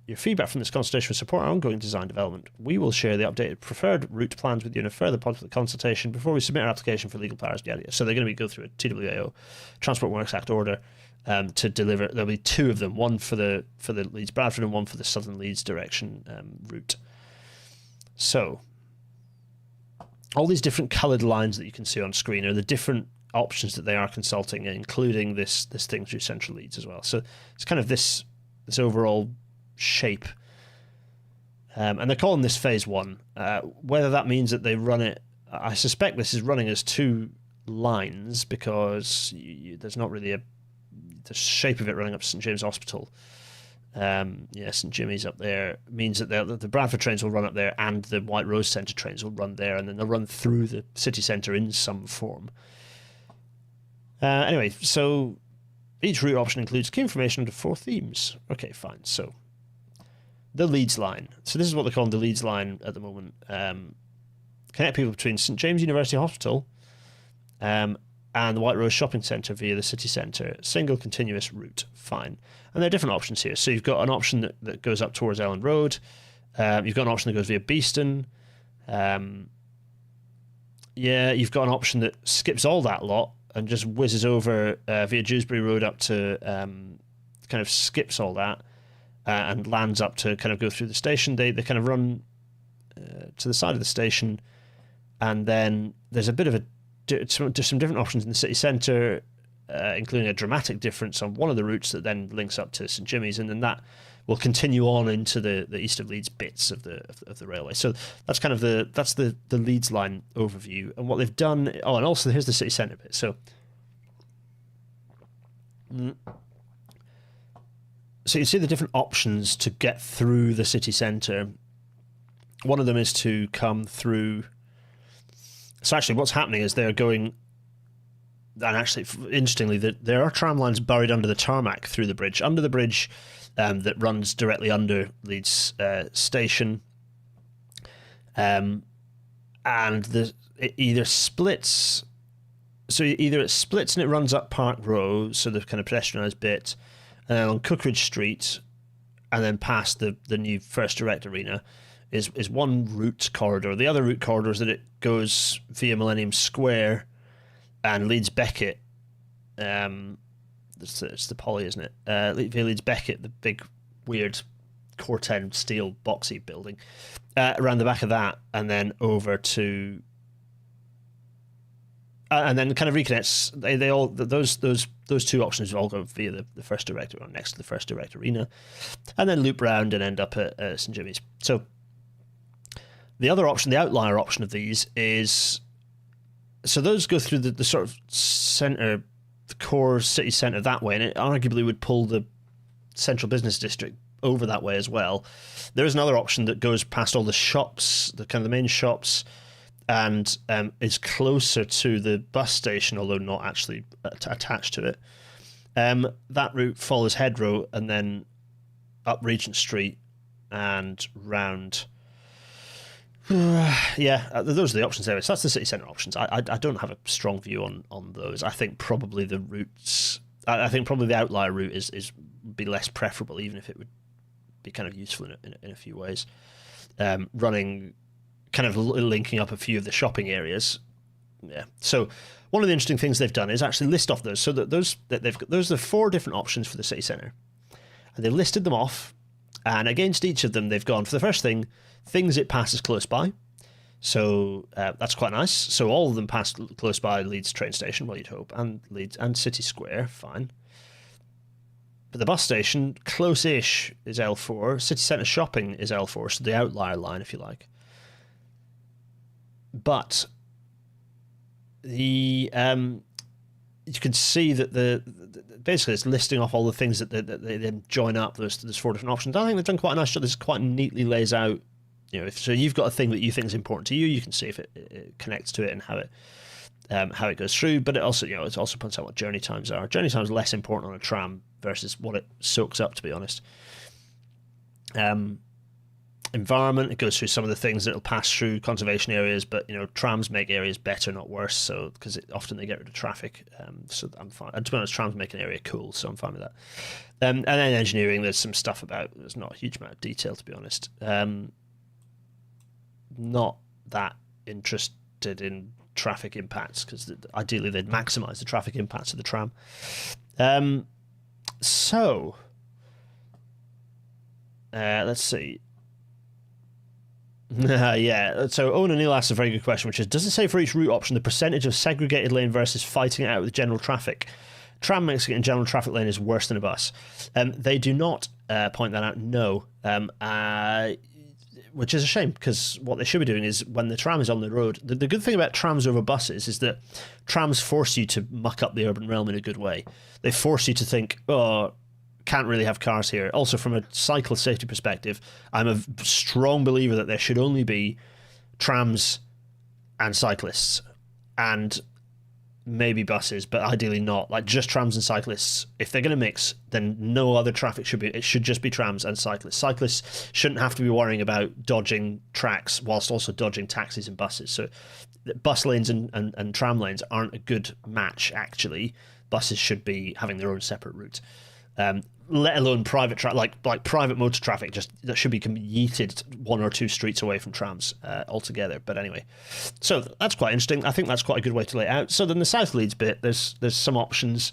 [SPEAKER 1] Your feedback from this consultation will support our ongoing design development. We will share the updated preferred route plans with you in a further public consultation before we submit our application for legal powers. Yeah. So they're going to go through a TWAO, Transport Works Act order, to deliver. There'll be 2 of them, one for the Leeds Bradford and one for the Southern Leeds direction route. So all these different coloured lines that you can see on screen are the different options that they are consulting, including this thing through Central Leeds as well. So it's kind of this overall shape, and they're calling this phase 1. Whether that means that they run it, I suspect this is running as 2 lines, because there's not really the shape of it running up to St James Hospital St Jimmy's up there means that the Bradford trains will run up there, and the White Rose Centre trains will run there, and then they'll run through the city centre in some form. Anyway, so each route option includes key information under 4 themes. Okay, fine. So the Leeds line. So this is what they're calling the Leeds line at the moment. Connect people between St James University Hospital and the White Rose Shopping Centre via the city centre. Single continuous route. Fine. And there are different options here. So you've got an option that goes up towards Ellen Road. You've got an option that goes via Beeston. You've got an option that skips all that lot and just whizzes over via Dewsbury Road up to kind of skips all that and lands up to kind of go through the station. They kind of run to the side of the station, and then there's a bit of some different options in the city centre, including a dramatic difference on one of the routes that then links up to St Jimmy's, and then that will continue on into the east of Leeds bits of the railway. So that's kind of the Leeds line overview. And what they've done, and also here's the city centre bit. So you see the different options to get through the city centre. One of them is to come through. So actually what's happening is they're going, and actually interestingly, there are tram lines buried under the tarmac through the bridge, under the bridge that runs directly under Leeds station, and it either splits. So either it splits and it runs up Park Row, so the kind of pedestrianised bit, and then on Cookridge Street, and then past the new First Direct Arena, is one route corridor. The other route corridor is that it goes via Millennium Square and Leeds Beckett. It's the Poly, isn't it? Via Leeds Beckett, the big weird Corten steel boxy building, around the back of that, and then over to, and then kind of reconnects. They all those two options all go via the First Direct, or next to the First Direct Arena, and then loop round and end up at St Jimmy's. So the other option, the outlier option of these, is so those go through the sort of centre, the core city centre that way, and it arguably would pull the central business district over that way as well. There is another option that goes past all the shops, the kind of the main shops, and is closer to the bus station, although not actually attached to it. That route follows Headrow and then up Regent Street and round. Those are the options there. So that's the city centre options. I don't have a strong view on those. I think probably the routes. I think probably the outlier route is be less preferable, even if it would be kind of useful in a few ways. Running, kind of linking up a few of the shopping areas. Yeah. So one of the interesting things they've done is actually list off those. So that those are 4 different options for the city centre, and they've listed them off. And against each of them, they've gone for the first thing, things it passes close by. So that's quite nice. So all of them pass close by Leeds train station, well, you'd hope, and Leeds and City Square, fine. But the bus station, close-ish, is L4. City centre shopping is L4, so the outlier line, if you like. But the you can see that basically it's listing off all the things that they then join up. There's 4 different options. I think they've done quite a nice job. This quite neatly lays out, so you've got a thing that you think is important to you, you can see if it connects to it and how it goes through. But it also, it also points out what journey times are. Journey times are less important on a tram versus what it soaks up, to be honest. Environment, it goes through some of the things that it'll pass through, conservation areas, but trams make areas better, not worse, so because often they get rid of traffic, so I'm fine. And to be honest, trams make an area cool, so I'm fine with that. And then engineering, there's some stuff there's not a huge amount of detail, to be honest. Not that interested in traffic impacts, because ideally they'd maximise the traffic impacts of the tram. Let's see. So Owen O'Neill asks a very good question, which is, does it say for each route option the percentage of segregated lane versus fighting it out with general traffic? Tram mixing it in general traffic lane is worse than a bus. They do not point that out, no. Which is a shame, because what they should be doing is, when the tram is on the road, the good thing about trams over buses is that trams force you to muck up the urban realm in a good way. They force you to think, can't really have cars here. Also, from a cycle safety perspective, I'm a strong believer that there should only be trams and cyclists, and maybe buses, but ideally not. Like, just trams and cyclists. If they're going to mix, then no other traffic should be. It should just be trams and cyclists. Cyclists shouldn't have to be worrying about dodging tracks whilst also dodging taxis and buses. So bus lanes and tram lanes aren't a good match, actually. Buses should be having their own separate route. Let alone private like private motor traffic, just that should be yeeted 1 or 2 streets away from trams altogether. But anyway, so that's quite interesting. I think that's quite a good way to lay it out. So then the South Leeds bit, there's some options,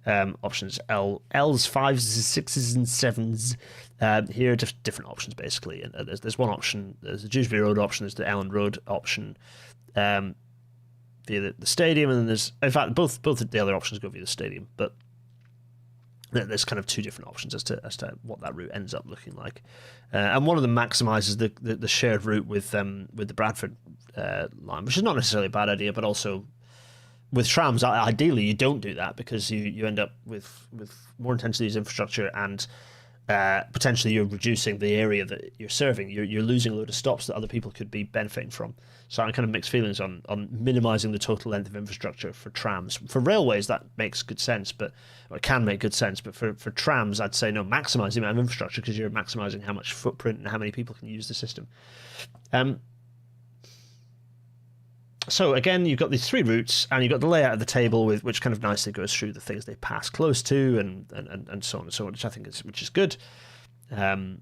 [SPEAKER 1] options L's, 5s, 6s, and 7s. Here are just different options basically. And there's one option. There's the Dewsbury Road option. There's the Ellen Road option. Via the stadium, and then there's, in fact, both the other options go via the stadium, but there's kind of 2 different options as to what that route ends up looking like, and one of them maximises the shared route with the Bradford line, which is not necessarily a bad idea, but also with trams, ideally you don't do that, because you end up with more intense use infrastructure, and potentially you're reducing the area that you're serving. You're losing a load of stops that other people could be benefiting from. So I kind of mixed feelings on minimising the total length of infrastructure for trams. For railways, that makes good sense, but it can make good sense. But for trams, I'd say no, maximise the amount of infrastructure, because you're maximising how much footprint and how many people can use the system. So again, you've got these 3 routes, and you've got the layout of the table which kind of nicely goes through the things they pass close to, and so on and so on, which I think is good. And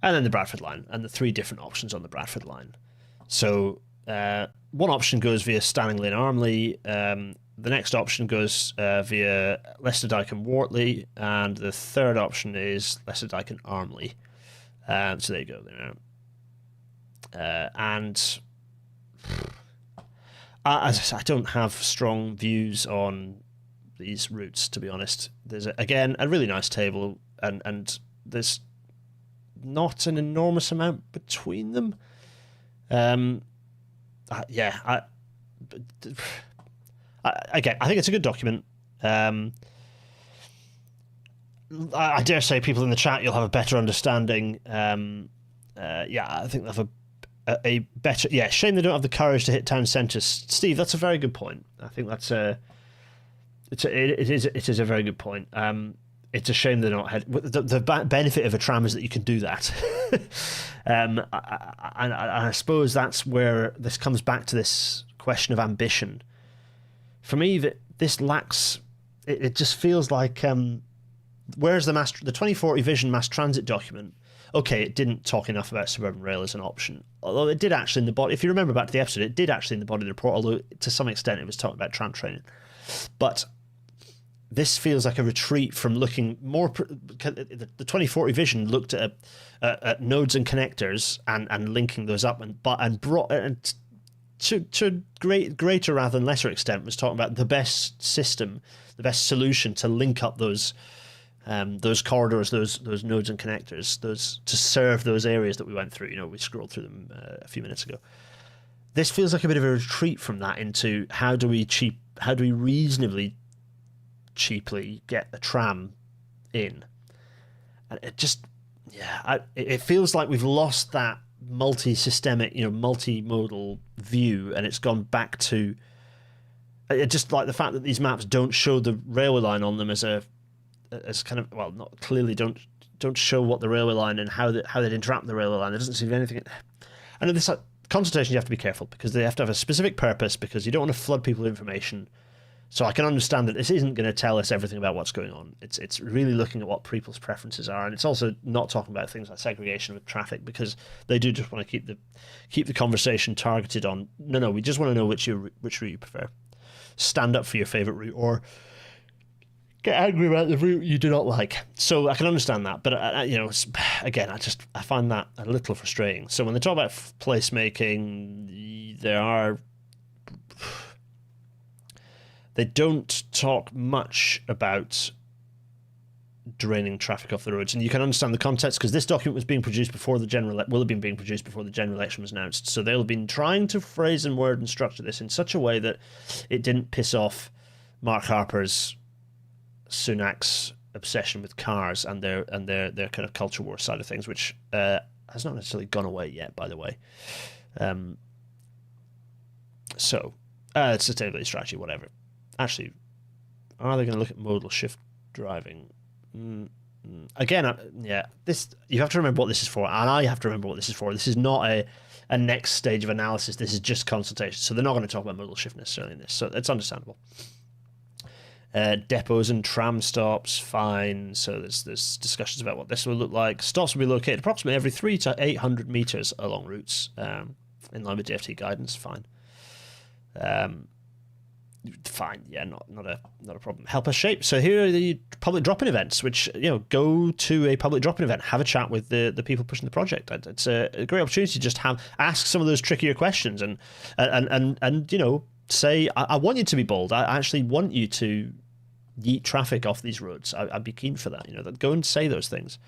[SPEAKER 1] then the Bradford line, and the 3 different options on the Bradford line. So one option goes via Stanning Lane Armley, the next option goes via Leicester Dyke and Wortley, and the third option is Leicester Dyke and Armley. So there you go. And I don't have strong views on these routes, to be honest. There's again a really nice table, and there's not an enormous amount between them. I think it's a good document. I dare say people in the chat, you'll have a better understanding. I think they'll have a better. Yeah, shame they don't have the courage to hit town centres. Steve, that's a very good point. I think that's it is a very good point. It's a shame they're not head. The benefit of a tram is that you can do that. And I suppose that's where this comes back to this question of ambition. For me, that this lacks. It just feels like where's the 2040 Vision Mass Transit document? Okay, it didn't talk enough about suburban rail as an option. Although it did actually in the body. If you remember back to the episode, it did actually in the body of the report. Although to some extent it was talking about tram training, but this feels like a retreat from looking more. The 2040 Vision looked at nodes and connectors and linking those up, and brought and to greater rather than lesser extent was talking about the best system, the best solution to link up those corridors, those nodes and connectors, those to serve those areas that we went through. You know, we scrolled through them a few minutes ago. This feels like a bit of a retreat from that into how do we reasonably cheaply get a tram in, and it just it feels like we've lost that multi-systemic, multimodal view, and it's gone back to just like the fact that these maps don't show the railway line on them as kind of, well, not clearly don't show what the railway line and how they'd interact with the railway line. There doesn't seem to be anything. And in this consultation, you have to be careful because they have to have a specific purpose, because you don't want to flood people with information. So I can understand that this isn't going to tell us everything about what's going on. It's really looking at what people's preferences are, and it's also not talking about things like segregation with traffic, because they do just want to keep the conversation targeted on no. We just want to know which route you prefer. Stand up for your favourite route, or get angry about the route you do not like. So I can understand that, but again, I find that a little frustrating. So when they talk about placemaking, they don't talk much about draining traffic off the roads, and you can understand the context because this document was being produced before will have been being produced before the general election was announced. So they'll have been trying to phrase and word and structure this in such a way that it didn't piss off Mark Harper's Sunak's obsession with cars and their kind of culture war side of things, which has not necessarily gone away yet, by the way. Sustainability strategy, whatever. Actually, are they going to look at modal shift driving? Again, this, you have to remember what this is for, and I have to remember what this is for. This is not a next stage of analysis. This is just consultation. So they're not going to talk about modal shift necessarily in this. So it's understandable. Depots and tram stops, fine. So there's discussions about what this will look like. Stops will be located approximately every 300 to 800 meters along routes, in line with DFT guidance. Fine. Fine, yeah, not a problem. Help us shape. So here are the public drop-in events, which, go to a public drop-in event, have a chat with the people pushing the project. It's a great opportunity to just ask some of those trickier questions and say, I want you to be bold. I actually want you to yeet traffic off these roads. I'd be keen for that. Go and say those things.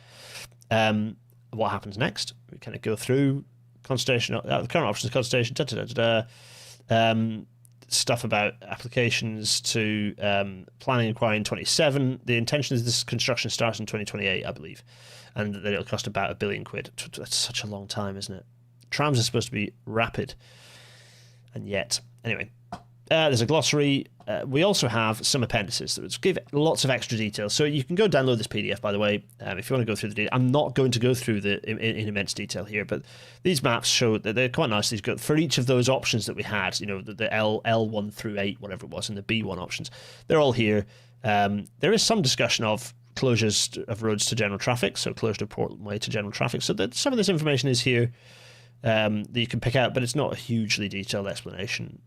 [SPEAKER 1] What happens next? We kind of go through consultation, the current options, consultation, stuff about applications to planning inquiry in 27. The intention is this construction starts in 2028, I believe, and that it'll cost about £1 billion. That's such a long time, isn't it? Trams are supposed to be rapid, and yet, anyway. There's a glossary. We also have some appendices that give lots of extra details. So you can go download this PDF, by the way, if you want to go through the data. I'm not going to go through in immense detail here, but these maps show that they're quite nice. These go for each of those options that we had, the L1 through 8, whatever it was, and the B1 options. They're all here. There is some discussion of closures of roads to general traffic, so closure of Portland Way to general traffic. So that some of this information is here that you can pick out, but it's not a hugely detailed explanation.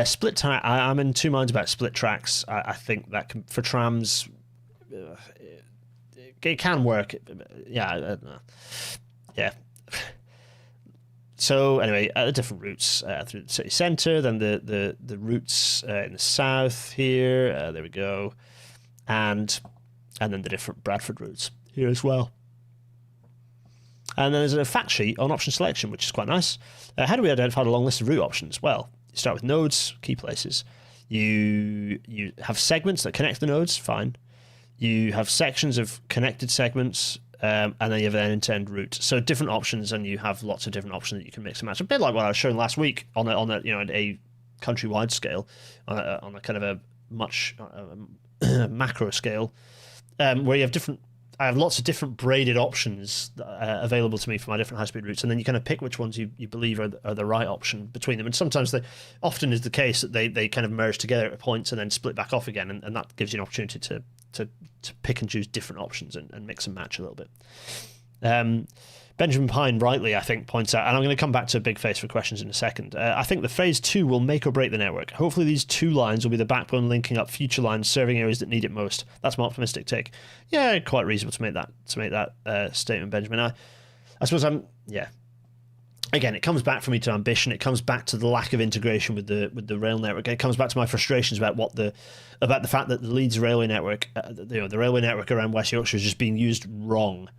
[SPEAKER 1] Split track. I'm in two minds about split tracks. I think that for trams, it can work. Yeah. So anyway, the different routes through the city centre, then the routes in the south here. There we go, and then the different Bradford routes here as well. And then there's a fact sheet on option selection, which is quite nice. How do we identify the long list of route options? Well, you start with nodes, key places. You have segments that connect the nodes, fine. You have sections of connected segments, and then you have an end-to-end route. So different options, and you have lots of different options that you can mix and match. A bit like what I was showing last week on a countrywide scale, on a kind of a much macro scale, where you have different. I have lots of different braided options available to me for my different high-speed routes, and then you kind of pick which ones you believe are the right option between them. And sometimes often is the case that they kind of merge together at points and then split back off again, and that gives you an opportunity to pick and choose different options and mix and match a little bit. Benjamin Pine rightly, I think, points out, and I'm going to come back to Big Face for questions in a second. I think the phase 2 will make or break the network. Hopefully these 2 lines will be the backbone linking up future lines serving areas that need it most. That's my optimistic take. Yeah, quite reasonable to make that statement, Benjamin. I suppose again, it comes back for me to ambition. It comes back to the lack of integration with the rail network. It comes back to my frustrations about the fact that the Leeds railway network, the railway network around West Yorkshire is just being used wrong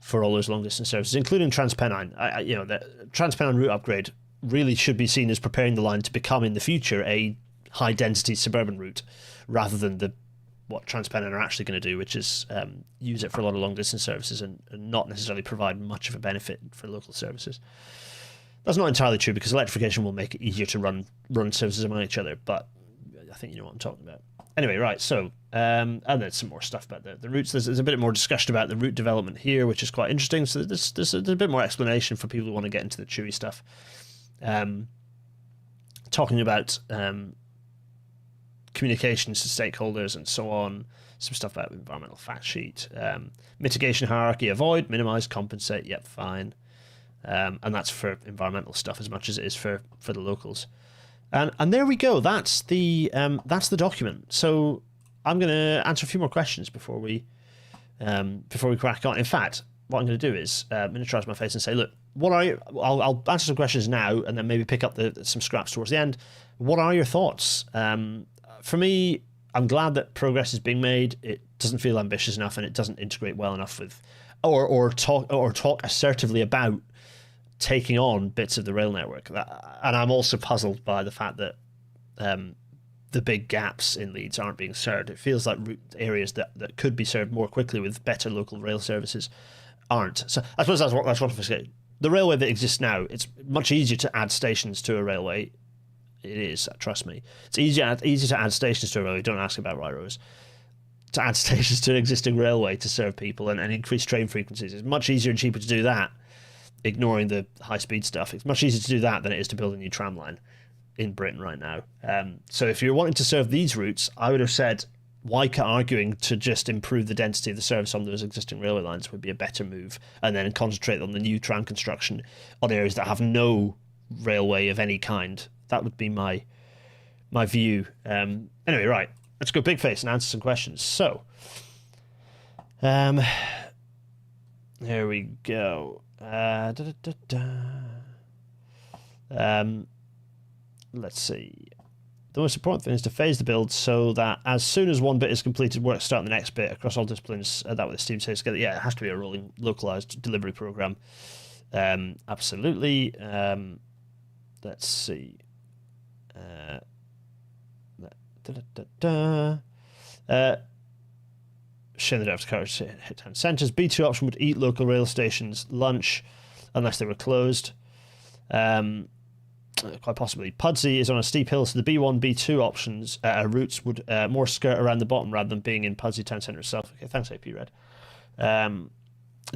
[SPEAKER 1] for all those long distance services, including Transpennine. The Transpennine route upgrade really should be seen as preparing the line to become in the future a high density suburban route, rather than what Transpennine are actually going to do, which is use it for a lot of long distance services and not necessarily provide much of a benefit for local services. That's not entirely true, because electrification will make it easier to run services among each other, but I think you know what I'm talking about. Anyway, right, so, and there's some more stuff about the routes. There's a bit more discussion about the route development here, which is quite interesting. So there's a bit more explanation for people who want to get into the chewy stuff. Talking about communications to stakeholders and so on. Some stuff about environmental fact sheet. Mitigation hierarchy, avoid, minimize, compensate, yep, fine. And that's for environmental stuff as much as it is for the locals. And there we go. That's the document. So I'm going to answer a few more questions before we crack on. In fact, what I'm going to do is miniaturize my face and say, look, what are you? I'll answer some questions now, and then maybe pick up some scraps towards the end. What are your thoughts? For me, I'm glad that progress is being made. It doesn't feel ambitious enough, and it doesn't integrate well enough with, or talk assertively about taking on bits of the rail network. And I'm also puzzled by the fact that the big gaps in Leeds aren't being served. It feels like areas that could be served more quickly with better local rail services aren't. So I suppose that's what I want to say. The railway that exists now, it's much easier to add stations to a railway. It is, trust me. It's easier to add stations to a railway. Don't ask about railroads. To add stations to an existing railway to serve people and increase train frequencies. It's much easier and cheaper to do that, ignoring the high-speed stuff. It's much easier to do that than it is to build a new tram line in Britain right now. So if you're wanting to serve these routes, I would have said Wyker arguing to just improve the density of the service on those existing railway lines would be a better move, and then concentrate on the new tram construction on areas that have no railway of any kind. That would be my view. Anyway, right. Let's go big face and answer some questions. So, here we go. Let's see. The most important thing is to phase the build so that as soon as one bit is completed, work start on the next bit across all disciplines. That way the team stays together. Yeah, it has to be a rolling, localized delivery program. Absolutely. Let's see. Shame they don't have courage to hit town centres. B2 option would eat local rail stations lunch unless they were closed. Quite possibly. Pudsey is on a steep hill, so the B1, B2 options routes would more skirt around the bottom rather than being in Pudsey town centre itself. Okay, thanks, AP Red.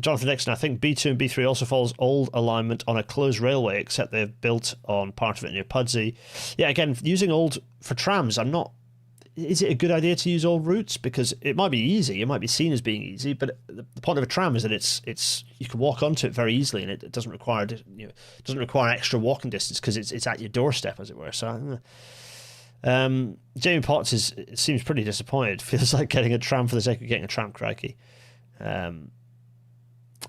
[SPEAKER 1] Jonathan Dixon, I think B2 and B3 also follows old alignment on a closed railway, except they've built on part of it near Pudsey. Yeah, again, using old for trams, I'm not... Is it a good idea to use old routes? Because it might be easy, it might be seen as being easy, but the point of a tram is that it's you can walk onto it very easily, and it doesn't require extra walking distance because it's at your doorstep, as it were. So, Jamie Potts seems pretty disappointed. Feels like getting a tram for the sake of getting a tram, crikey.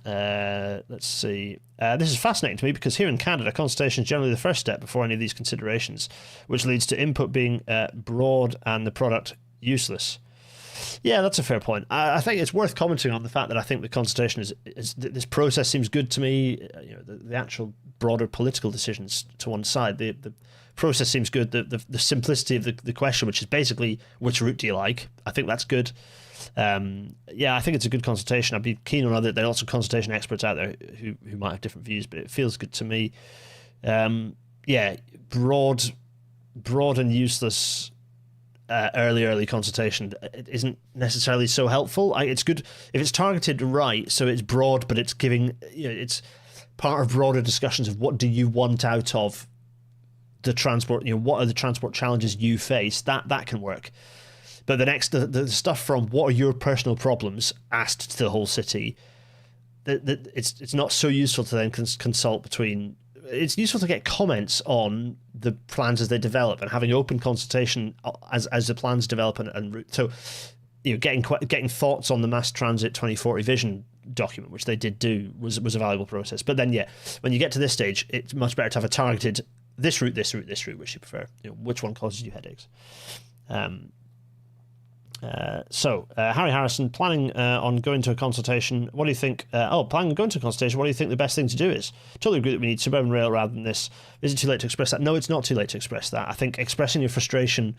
[SPEAKER 1] Let's see. This is fascinating to me because here in Canada, consultation is generally the first step before any of these considerations, which leads to input being broad and the product useless. Yeah, that's a fair point. I think it's worth commenting on the fact that I think the consultation is this process seems good to me. The actual broader political decisions to one side, the process seems good. The simplicity of the question, which is basically which route do you like? I think that's good. I think it's a good consultation. I'd be keen on other. There are lots of consultation experts out there who might have different views, but it feels good to me. Broad and useless early consultation isn't necessarily so helpful. It's good if it's targeted right, so it's broad, but it's giving it's part of broader discussions of what do you want out of the transport. What are the transport challenges you face? That can work. But the stuff from what are your personal problems asked to the whole city, it's not so useful to then consult between. It's useful to get comments on the plans as they develop and having open consultation as the plans develop and so getting thoughts on the Mass Transit 2040 vision document, which they did do, was a valuable process. But then when you get to this stage, it's much better to have a targeted this route, which you prefer. Which one causes you headaches. Harry Harrison, planning on going to a consultation. What do you think? Planning on going to a consultation. What do you think the best thing to do is? Totally agree that we need suburban rail rather than this. Is it too late to express that? No, it's not too late to express that. I think expressing your frustration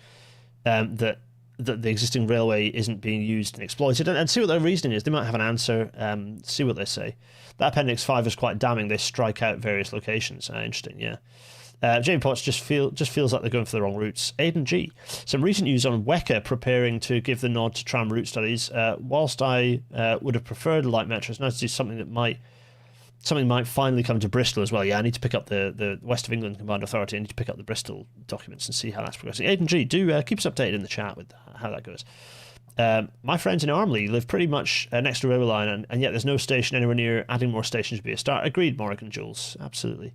[SPEAKER 1] that the existing railway isn't being used and exploited, and see what their reasoning is. They might have an answer. See what they say. That Appendix 5 is quite damning. They strike out various locations. Interesting, yeah. Jamie Potts just feels like they're going for the wrong routes. Aidan G. Some recent news on Wecker preparing to give the nod to tram route studies. Whilst I would have preferred light metro, it's nice to see something might finally come to Bristol as well. Yeah, I need to pick up the West of England Combined Authority. I need to pick up the Bristol documents and see how that's progressing. Aidan G, do keep us updated in the chat with how that goes. My friends in Armley live pretty much next to a railway line, and yet there's no station anywhere near. Adding more stations would be a start. Agreed, Morgan Jules. Absolutely.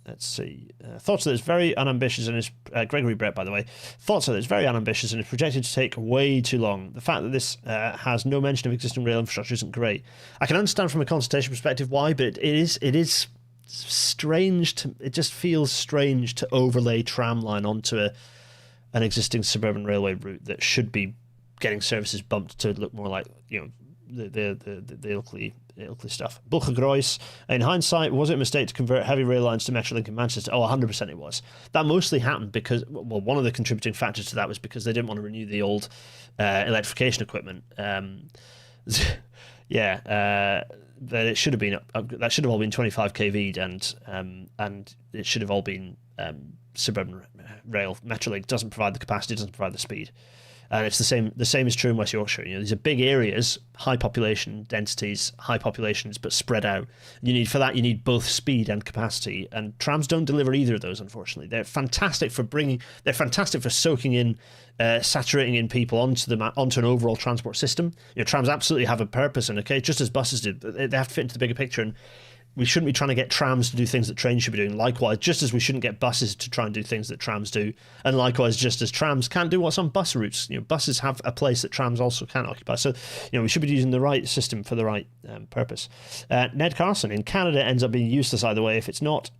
[SPEAKER 1] Let's see. Thoughts that it's very unambitious and is Gregory Brett, by the way. Thoughts that it's very unambitious and is projected to take way too long. The fact that this has no mention of existing rail infrastructure isn't great. I can understand from a consultation perspective why, but it is strange. It just feels strange to overlay tram line onto an existing suburban railway route that should be getting services bumped to look more like the locally ugly stuff. Bulcher-Groys, in hindsight, was it a mistake to convert heavy rail lines to Metrolink in Manchester? Oh, 100% it was. That mostly happened because, well, one of the contributing factors to that was because they didn't want to renew the old electrification equipment. That it should have been that should have all been 25 kV and it should have all been suburban rail. Metrolink doesn't provide the capacity, doesn't provide the speed. And it's the same is true in West Yorkshire. These are big areas, high population densities, high populations, but spread out. You need both speed and capacity. And trams don't deliver either of those, unfortunately. They're fantastic for soaking in, saturating in people onto an overall transport system. Trams absolutely have a purpose, and just as buses do, they have to fit into the bigger picture. And we shouldn't be trying to get trams to do things that trains should be doing. Likewise, just as we shouldn't get buses to try and do things that trams do. And likewise, just as trams can't do what's on bus routes. Buses have a place that trams also can't occupy. So, we should be using the right system for the right purpose. Ned Carson, in Canada, ends up being useless either way. If it's not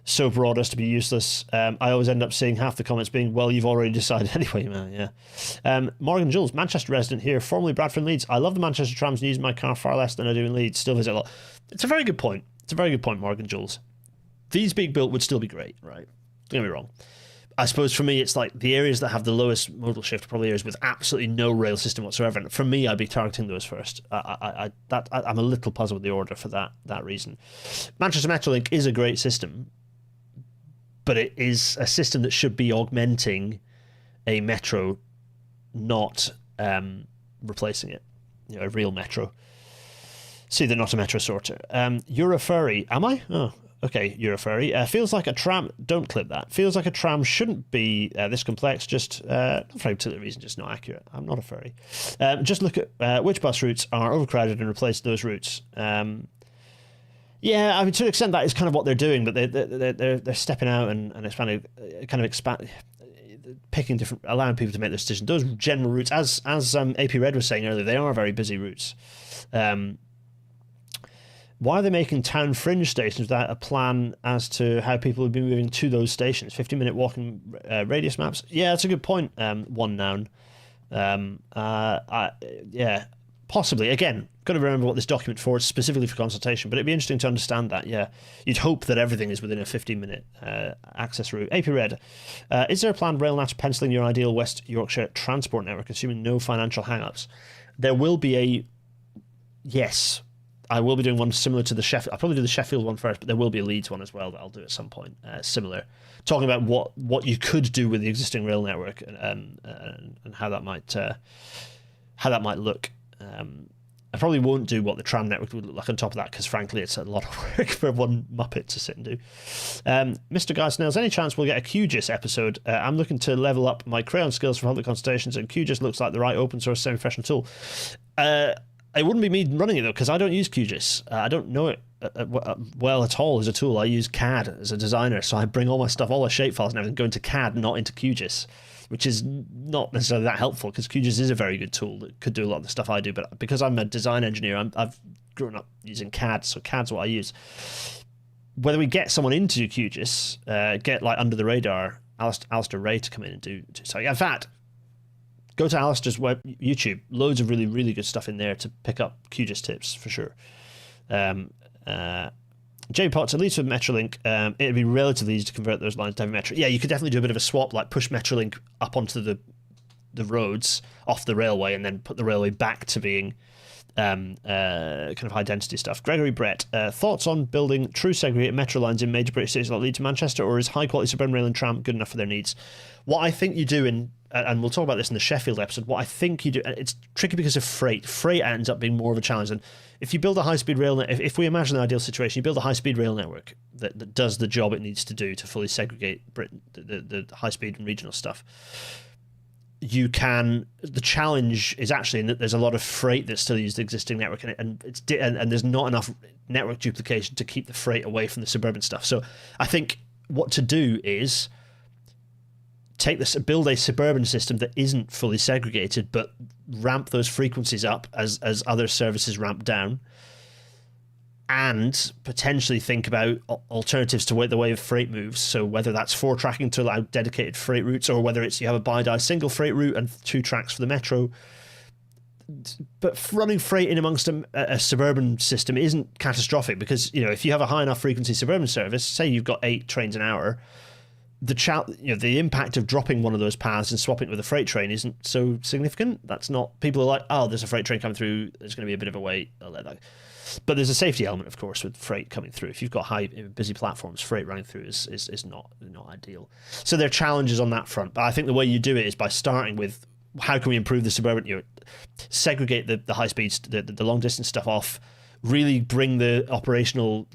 [SPEAKER 1] so broad as to be useless, I always end up seeing half the comments being, well, you've already decided anyway, man. Yeah. Morgan Jules, Manchester resident here, formerly Bradford and Leeds. I love the Manchester trams and use my car far less than I do in Leeds. Still visit a lot. It's a very good point. Morgan Jules. These being built would still be great, right? Don't get me wrong. I suppose for me, it's like the areas that have the lowest modal shift are probably areas with absolutely no rail system whatsoever. And for me, I'd be targeting those first. I'm a little puzzled with the order for that reason. Manchester Metrolink is a great system, but it is a system that should be augmenting a metro, not replacing it. A real metro. See, they're not a metro sorter. You're a furry. Am I? Oh, okay, you're a furry. Feels like a tram. Don't clip that. Feels like a tram shouldn't be this complex. Just, not for any particular reason, just not accurate. I'm not a furry. Just look at which bus routes are overcrowded and replace those routes. Yeah, I mean, to an extent, that is kind of what they're doing, but they're stepping out and expanding, picking different, allowing people to make those decisions. Those general routes, as AP Red was saying earlier, they are very busy routes. Why are they making town fringe stations without a plan as to how people would be moving to those stations? 50-minute walking radius maps? Yeah, that's a good point, One Noun. Yeah, possibly. Again, got to remember what this document for. It's specifically for consultation, but it'd be interesting to understand that, yeah. You'd hope that everything is within a 15-minute access route. AP Red, is there a planned rail network penciling your ideal West Yorkshire transport network, assuming no financial hang-ups? There will be a... Yes, I will be doing one similar to the Sheffield. I'll probably do the Sheffield one first, but there will be a Leeds one as well that I'll do at some point. Similar, talking about what you could do with the existing rail network and how that might look. I probably won't do what the tram network would look like on top of that because, frankly, it's a lot of work for one Muppet to sit and do. Mr. Guy Snails, any chance we'll get a QGIS episode? I'm looking to level up my crayon skills for public consultations, and QGIS looks like the right open source semi-professional tool. It wouldn't be me running it, though, because I don't use QGIS. I don't know it well at all as a tool. I use CAD as a designer, so I bring all my stuff, all my shapefiles and everything, go into CAD, not into QGIS, which is not necessarily that helpful, because QGIS is a very good tool that could do a lot of the stuff I do, but because I'm a design engineer, I've grown up using CAD, so CAD's what I use. Whether we get someone into QGIS, get like under the radar, Alistair Ray to come in and do so. In fact, go to Alistair's YouTube. Loads of really, really good stuff in there to pick up QGIS tips for sure. Jamie Potts, at least with Metrolink, it'd be relatively easy to convert those lines to heavy metro. Yeah, you could definitely do a bit of a swap, like push Metrolink up onto the roads off the railway, and then put the railway back to being kind of high density stuff. Gregory Brett, thoughts on building true segregated metro lines in major British cities like Leeds and Manchester, or is high quality suburban rail and tram good enough for their needs? What I think you do and we'll talk about this in the Sheffield episode, what I think you do, it's tricky because of freight. Freight ends up being more of a challenge. And if you build a high-speed rail network, if we imagine an ideal situation, you build a high-speed rail network that does the job it needs to do to fully segregate Britain, the high-speed and regional stuff. The challenge is actually in that there's a lot of freight that still uses the existing network, and there's not enough network duplication to keep the freight away from the suburban stuff. So I think what to do is build a suburban system that isn't fully segregated, but ramp those frequencies up as other services ramp down, and potentially think about alternatives to the way freight moves. So whether that's 4 tracking to allow dedicated freight routes, or whether it's you have a bi-di single freight route and 2 tracks for the metro. but running freight in amongst a suburban system isn't catastrophic, because if you have a high enough frequency suburban service, say you've got 8 trains an hour, the impact of dropping one of those paths and swapping it with a freight train isn't so significant. That's not, people are like, oh, there's a freight train coming through, there's going to be a bit of a wait, I'll let that. But there's a safety element, of course, with freight coming through. If you've got busy platforms, freight running through is not ideal. So there are challenges on that front. But I think the way you do it is by starting with, how can we improve the suburban, segregate the high speeds, the long distance stuff off, really bring the operational,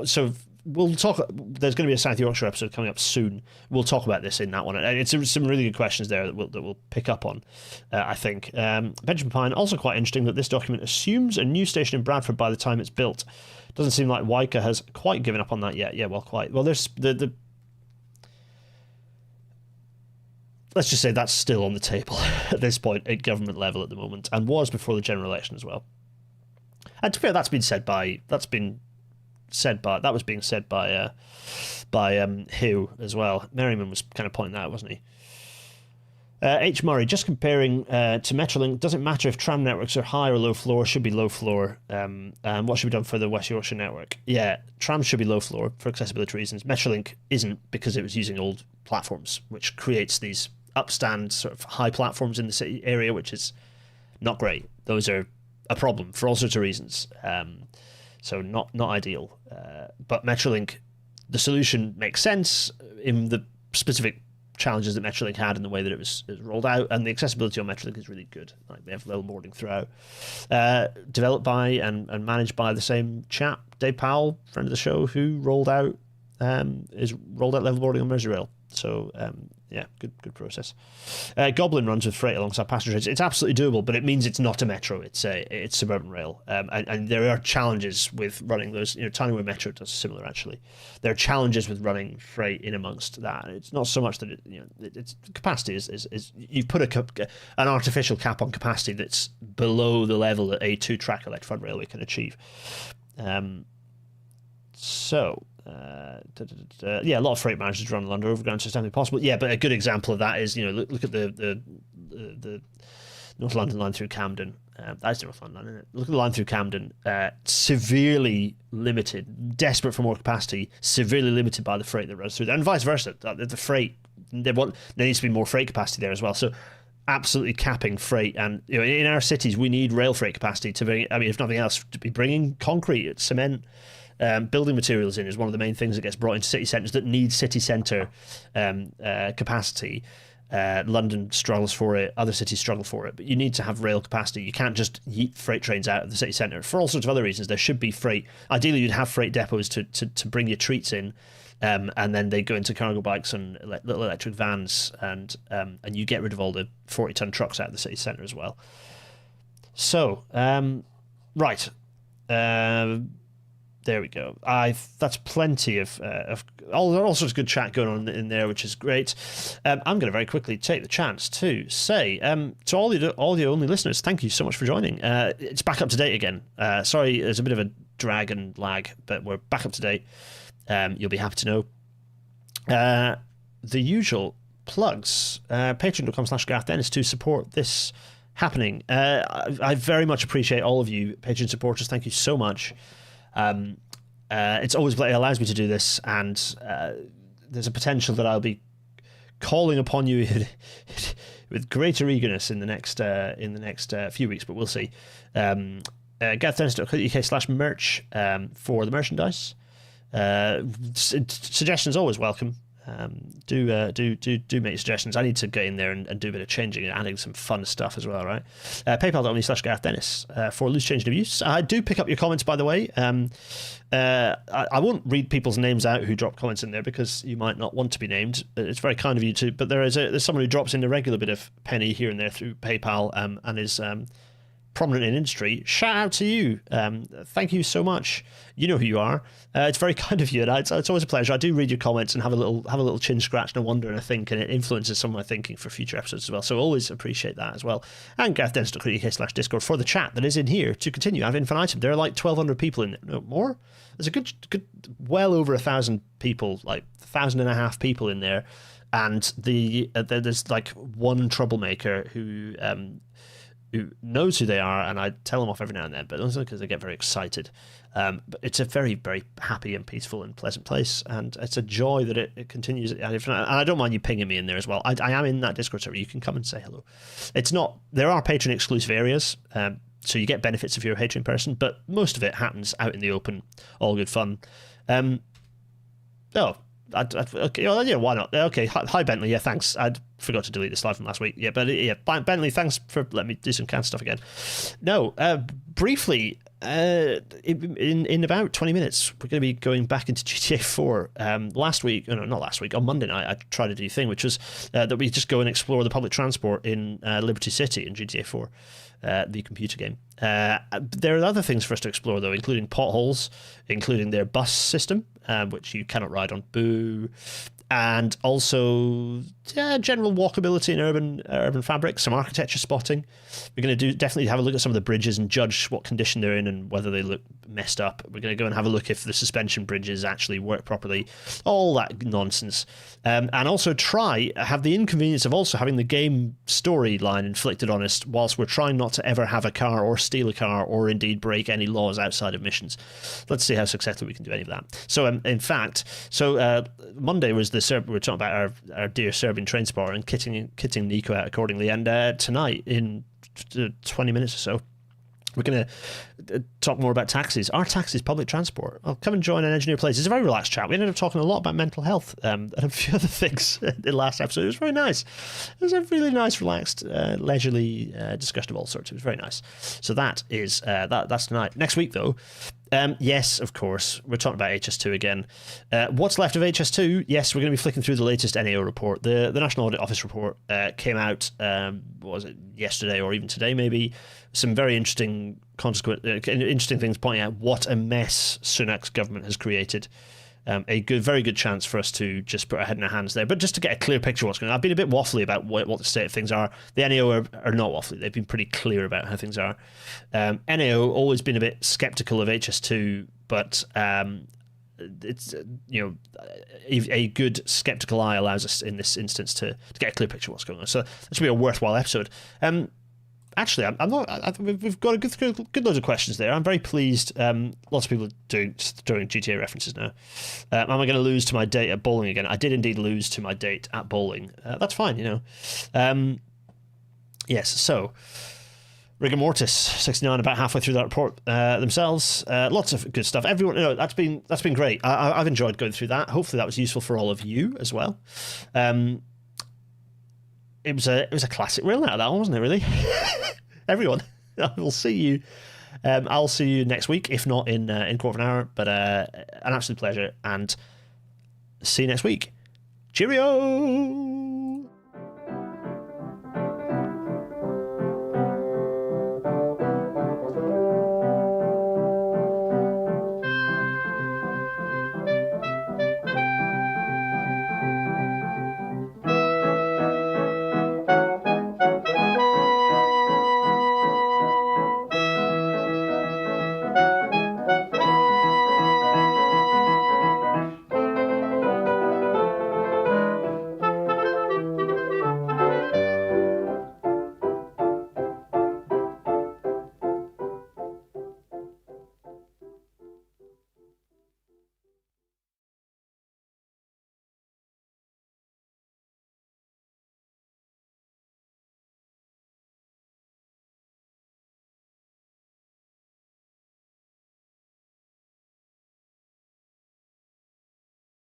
[SPEAKER 1] so we'll talk. There's going to be a South Yorkshire episode coming up soon. We'll talk about this in that one. And it's some really good questions there that we'll pick up on, I think. Benjamin Pine, also quite interesting that this document assumes a new station in Bradford by the time it's built. Doesn't seem like Wyker has quite given up on that yet. Yeah, well, quite. Well, there's the let's just say that's still on the table at this point at government level at the moment, and was before the general election as well. And to be fair, that was being said by Hugh as well. Merriman was kind of pointing that out, wasn't he? H. Murray, just comparing to Metrolink, doesn't matter if tram networks are high or low floor, should be low floor. What should be done for the West Yorkshire network? Yeah, trams should be low floor for accessibility reasons. Metrolink isn't, because it was using old platforms, which creates these upstand sort of high platforms in the city area, which is not great. Those are a problem for all sorts of reasons. So not ideal. But Metrolink, the solution makes sense in the specific challenges that Metrolink had in the way that it was rolled out, and the accessibility on Metrolink is really good. Like, they have level boarding throughout. Developed by and managed by the same chap, Dave Powell, friend of the show, who rolled out level boarding on Merseyrail. So yeah, good process. Goblin runs with freight alongside passenger trains. It's absolutely doable, but it means it's not a metro. It's suburban rail, and there are challenges with running those. Tyneway Metro does similar, actually. There are challenges with running freight in amongst that. It's not so much that it's capacity is you've put an artificial cap on capacity that's below the level that a 2-track electric front railway can achieve. Yeah, a lot of freight managers run London Overground, so it's definitely possible. Yeah, but a good example of that is, look at the North London line through Camden. That's North London line, isn't it? Look at the line through Camden. Severely limited, desperate for more capacity, severely limited by the freight that runs through there, and vice versa. The freight, there needs to be more freight capacity there as well. So absolutely capping freight, and in our cities we need rail freight capacity to bring. I mean, if nothing else, to be bringing concrete, cement. Building materials in is one of the main things that gets brought into city centres that need city centre capacity. London struggles for it, other cities struggle for it, but you need to have rail capacity. You can't just yeet freight trains out of the city centre. For all sorts of other reasons, there should be freight. Ideally, you'd have freight depots to bring your treats in, and then they go into cargo bikes and little electric vans, and you get rid of all the 40-ton trucks out of the city centre as well. So, right. There we go. That's plenty of all sorts of good chat going on in there, which is great. I'm going to very quickly take the chance to say to all the only listeners, thank you so much for joining. It's back up to date again. Sorry, there's a bit of a drag and lag, but we're back up to date. You'll be happy to know. The usual plugs. Patreon.com/Gareth Dennis to support this happening. I very much appreciate all of you Patreon supporters. Thank you so much. It's always it allows me to do this, and there's a potential that I'll be calling upon you with greater eagerness in the next few weeks, but we'll see. GarethDennis.co.uk/merch for the merchandise. Suggestions always welcome. Do make suggestions. I need to get in there and do a bit of changing and adding some fun stuff as well, right? PayPal.me/Gareth Dennis for loose change and abuse. I do pick up your comments, by the way. I won't read people's names out who drop comments in there, because you might not want to be named. It's very kind of you to, but there's someone who drops in a regular bit of penny here and there through PayPal, and is prominent in industry. Shout out to you. Thank you so much. You know who you are. It's very kind of you, and it's always a pleasure. I do read your comments and have a little chin scratch and a wonder and a think, and it influences some of my thinking for future episodes as well. So always appreciate that as well. And GarethDennis.co.uk/Discord for the chat that is in here to continue ad infinitum. There are like 1,200 people in there. No more. There's a good well over 1,000 people, like 1,500 people in there. and there's like one troublemaker who knows who they are, and I tell them off every now and then, but also because they get very excited. But it's a very, very happy and peaceful and pleasant place, and it's a joy that it continues. And I don't mind you pinging me in there as well. I am in that Discord server. You can come and say hello. It's not. There are patron exclusive areas, so you get benefits if you're a Patreon person, but most of it happens out in the open, all good fun. Okay, well, yeah, why not? Okay, hi Bentley. Yeah, thanks. I forgot to delete the slide from last week. Yeah, but yeah, Bentley, thanks for letting me do some can stuff again. No, briefly, in about 20 minutes, we're going to be going back into GTA 4. Last week, no, not last week, on Monday night, I tried a new thing, which was that we just go and explore the public transport in Liberty City in GTA 4. The computer game. There are other things for us to explore, though, including potholes, including their bus system, which you cannot ride on. Boo. And also general walkability and urban fabric, some architecture spotting. We're going to definitely have a look at some of the bridges and judge what condition they're in and whether they look messed up. We're going to go and have a look if the suspension bridges actually work properly. All that nonsense. And also have the inconvenience of also having the game storyline inflicted on us whilst we're trying not to ever have a car or steal a car or indeed break any laws outside of missions. Let's see how successfully we can do any of that. So in fact, Monday was we were talking about our dear Serbian train spotter and kitting Nico out accordingly, and tonight in 20 minutes or so we're going to talk more about taxis. Are taxis public transport? I'll come and join an engineer place. It's a very relaxed chat. We ended up talking a lot about mental health and a few other things in the last episode. It was very nice. It was a really nice, relaxed, leisurely discussion of all sorts. It was very nice. So that's tonight. Next week, though, yes, of course, we're talking about HS2 again. What's left of HS2? Yes, we're going to be flicking through the latest NAO report. The National Audit Office report came out, was it yesterday or even today, maybe? Some very interesting things pointing out what a mess Sunak's government has created. Very good chance for us to just put our head in our hands there. But just to get a clear picture of what's going on, I've been a bit waffly about what the state of things are. The NAO are not waffly. They've been pretty clear about how things are. NAO always been a bit sceptical of HS2, but it's a good skeptical eye allows us in this instance to get a clear picture of what's going on. So this should be a worthwhile episode. Actually, I'm not. We've got a good loads of questions there. I'm very pleased. Lots of people throwing GTA references now. Am I going to lose to my date at bowling again? I did indeed lose to my date at bowling. That's fine, Yes. So, Rigor Mortis 69, about halfway through that report themselves. Lots of good stuff. Everyone, that's been great. I've enjoyed going through that. Hopefully, that was useful for all of you as well. It was a classic reel out of that one, wasn't it? Really, everyone. I'll see you. I'll see you next week, if not in quarter of an hour. But an absolute pleasure, and see you next week. Cheerio.